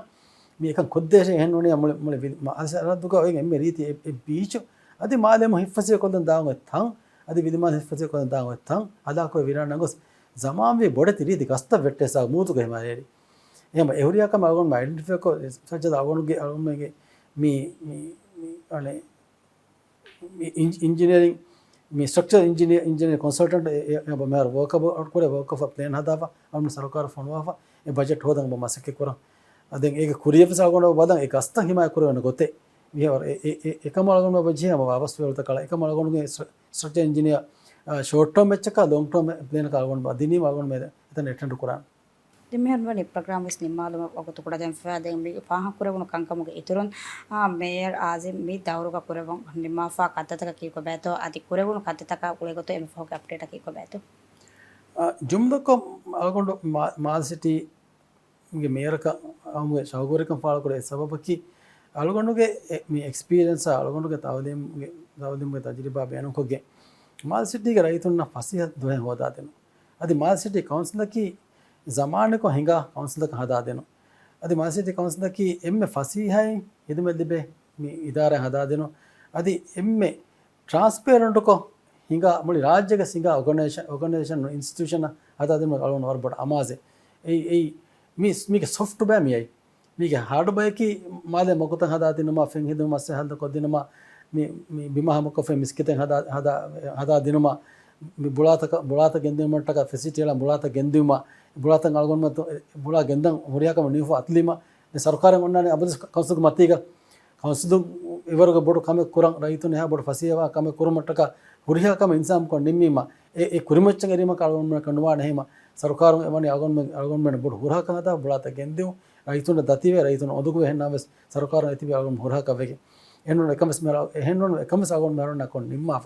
मी एक खुदेश हेन्नोने अरदुगा एम रीति बीच अदि मालेम हिफसे कोदन दांग थंग अदि विदिमा हिफसे कोदन दांग थंग अदा को विरानगोस जमाम वे बोडे तिरी कस्त वेट्टे सा मूतु के मारेरी एम एवरिया का मागोन आइडेंटिफाई को सच दागोनगे अगोनगे मी अने इंजीनियरिंग मी स्ट्रक्चर इंजीनियर कंसल्टेंट मेर वर्क ऑफ प्लान हदावा हम सरकार फोनवा ए बजट होदंग बमसके कोरा अदे एक कुरियप सागोन बदंग एक अस्त हिमाय कुरवन गोते वी और एकम अलगन बजे हम वापस वेलत कला एकम अलगन स्ट्रक्चर इंजीनियर शॉर्ट टर्म में चका लॉन्ग टर्म प्लान का अलगन दिनी अलगन में इतने अटेंड कुरान මෙහෙන්වනි ප්‍රෝග්‍රෑම් විස් නිමාලම ඔකතු කුඩ දැන් ෆාදෙන් මේ පාහ කුරවුණු කංකමුග ඉතුරුන් මේර් ආසිම් මේ දවරුක කුරවුන් නිමාෆා කත්තතක කීක බෑතෝ අති කුරවුණු කත්තතක කුලෙගතෝ එම ෆෝක අප්ඩේට් කීක බෑතෝ ಜುಮ್ದಕ ಅಲ್ಗೊಂಡು ಮಾಲ್ ಸಿಟಿ ಗೆ ಮೇಯರ್ಕ ಅಮ್ಗೆ ಶೌಗೋರಿಕಂ ಫಾಳಕೊಡೆ ಸಬಬಕಿ ಅಲ್ಗೊಂಡುಗೆ ಮಿ ಎಕ್ಸ್ಪೀರಿಯನ್ಸ್ ಅಲ್ಗೊಂಡುಗೆ ತಾವದಿಮ್ಗೆ ತಜ್ರಿಬಾ ಬೇನಕೊಗೆ ಮಾಲ್ ಸಿಟಿಗೆ ರೈತುನ್ನ ಫಸಿಯ ದುಹೆ ಹೋದಾದೆನು ಅದಿ ಮಾಲ್ ಸಿಟಿ ಕೌನ್ಸಿಲಕಿ ज़माने को हिंगा काउंसिल का हदा देनो अदि मासिटी काउंसिल की एम फसी है इधर में दिबे इदारे हदा देनो अदि एम ट्रांसपेरेंट को हिंगा मुली राज्य का सिंगा ऑर्गेनाइजेशन इंस्टीट्यूशन हदा देनो अलवन और बड़ अमाजे ए मी के सॉफ्ट बे मी आई मी के हार्ड बे की माले मकुत हदा देनो मा फेंग हिदो मसे हद को दिनो मा मी बिमा हम को फे मिस्किते हदा दिनो मा बुलाता गेंदे मटका फैसिलिटी बुलाता गेंदुमा बुलाता अलगोन मत बुला गेंदं हुरिया का नीफो अतलीमा सरकार उन्नाने अब कौंसिल मतीगा कौंसिल इवरग बोर्ड कमे कुरंग रैतु ने बोर्ड फसियवा कमे कुरमटका हुरिया कमे इंसान को निम्मीमा ए कुरिमच्चंगरीमा कालगोन में कंडवा नहीमा सरकार एवनी अलगोन में बोर्ड हुरा का बुलाता गेंदु रैतु ने दतिवे रैतु ने ओदुगु हेन्ना सरकार एतिवे अलगोन हुरा कवेगे एनो एकमस मेरा हेन्नो एकमस अलगोन मेरो ना कोन निम्मा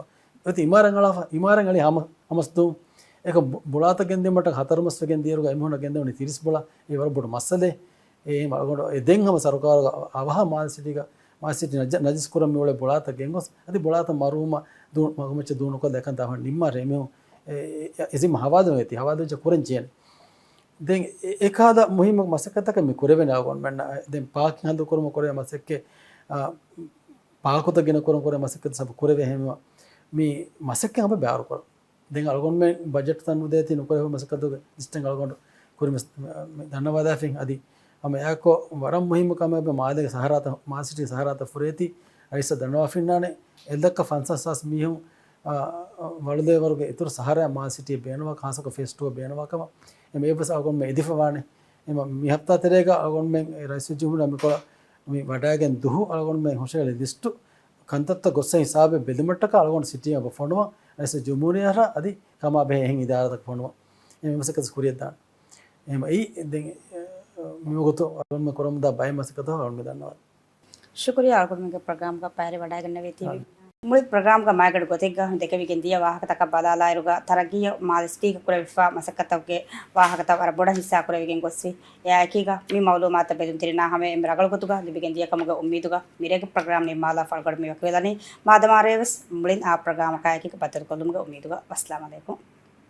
अति इमारंगली हमस्तु एक बुलाता गेंदे मट हतरमस गेंदीर एमोन गेंदे उन्हें तिरिस बोला ये वर बुड़ मसले ए देंग हम सरकार अवह माल सिटी नजिस कुरम में बुलाता गेंगोस अति बुलाता मरूमा मगमच दूनो को देखन ता निम्मा रेमेउ इसी हवाद में थी हवाद जो कुरन चेन देंग एकादा मुहिम मसकता के में कुरेवे ना गवर्नमेंट दें पाक हंदु कुरम कुरे मसके पाको तो गिन कुरम कुरे मसकत सब कुरेवे हैं मी मसके हम ब्यार कर देंगे अलगोन में बजट तनु देती नुकर मसकत जिस्टें अलगोन कुरे धन्यवाद फिंग अदी हमें याको वरम मुहिम का में मादे सहारा मासिटी सहारा फुरेती ऐसा धन्यवाद फिन्नाने एल्दक फंसा सास मी हूँ वड़दे वर्ग इतर सहारा मासिटी बेनवा खास को फेस टू बेनवा का एम बस अलगोन में इदिफवाने एम मी हफ्ता तेरेगा अलगोन में रईस जुम्मन में को मी वडागन दुहु अलगोन में होशे लिस्ट कंतत्त गोस्से हिसाब बेदमट्टक अलगोन सिटी अब फोनवा ऐसे जुमुनियारा अदि कमा बे हेंग इदारा तक फोनवा एम मसकत कुरियदा एम ई देंगे मिगतो अलगोन में करम दा बाय मसकत अलगोन में धन्यवाद शुक्रिया अलगोन में प्रोग्राम का पैरे वडा गन्ने वेती मुळे प्रोग्राम का मागड गोतेगा देके विकेंदिया वाहक तक बदाला इरुगा तरगिय मालस्टी कुरे विफा मसकत के वाहक तक वर बड़ा हिस्सा कुरे विकें गोस्वी या एकीगा मी मालूमात बेदुन तिरिना हमें रगल गोतुगा विकेंदिया कमगा उम्मीदुगा मेरे के प्रोग्राम ने माला फलगड में वकेलानी मादमारेवस मुळिन आ प्रोग्राम का एकी पत्तर कोलुमगा उम्मीदुगा अस्सलाम वालेकुम।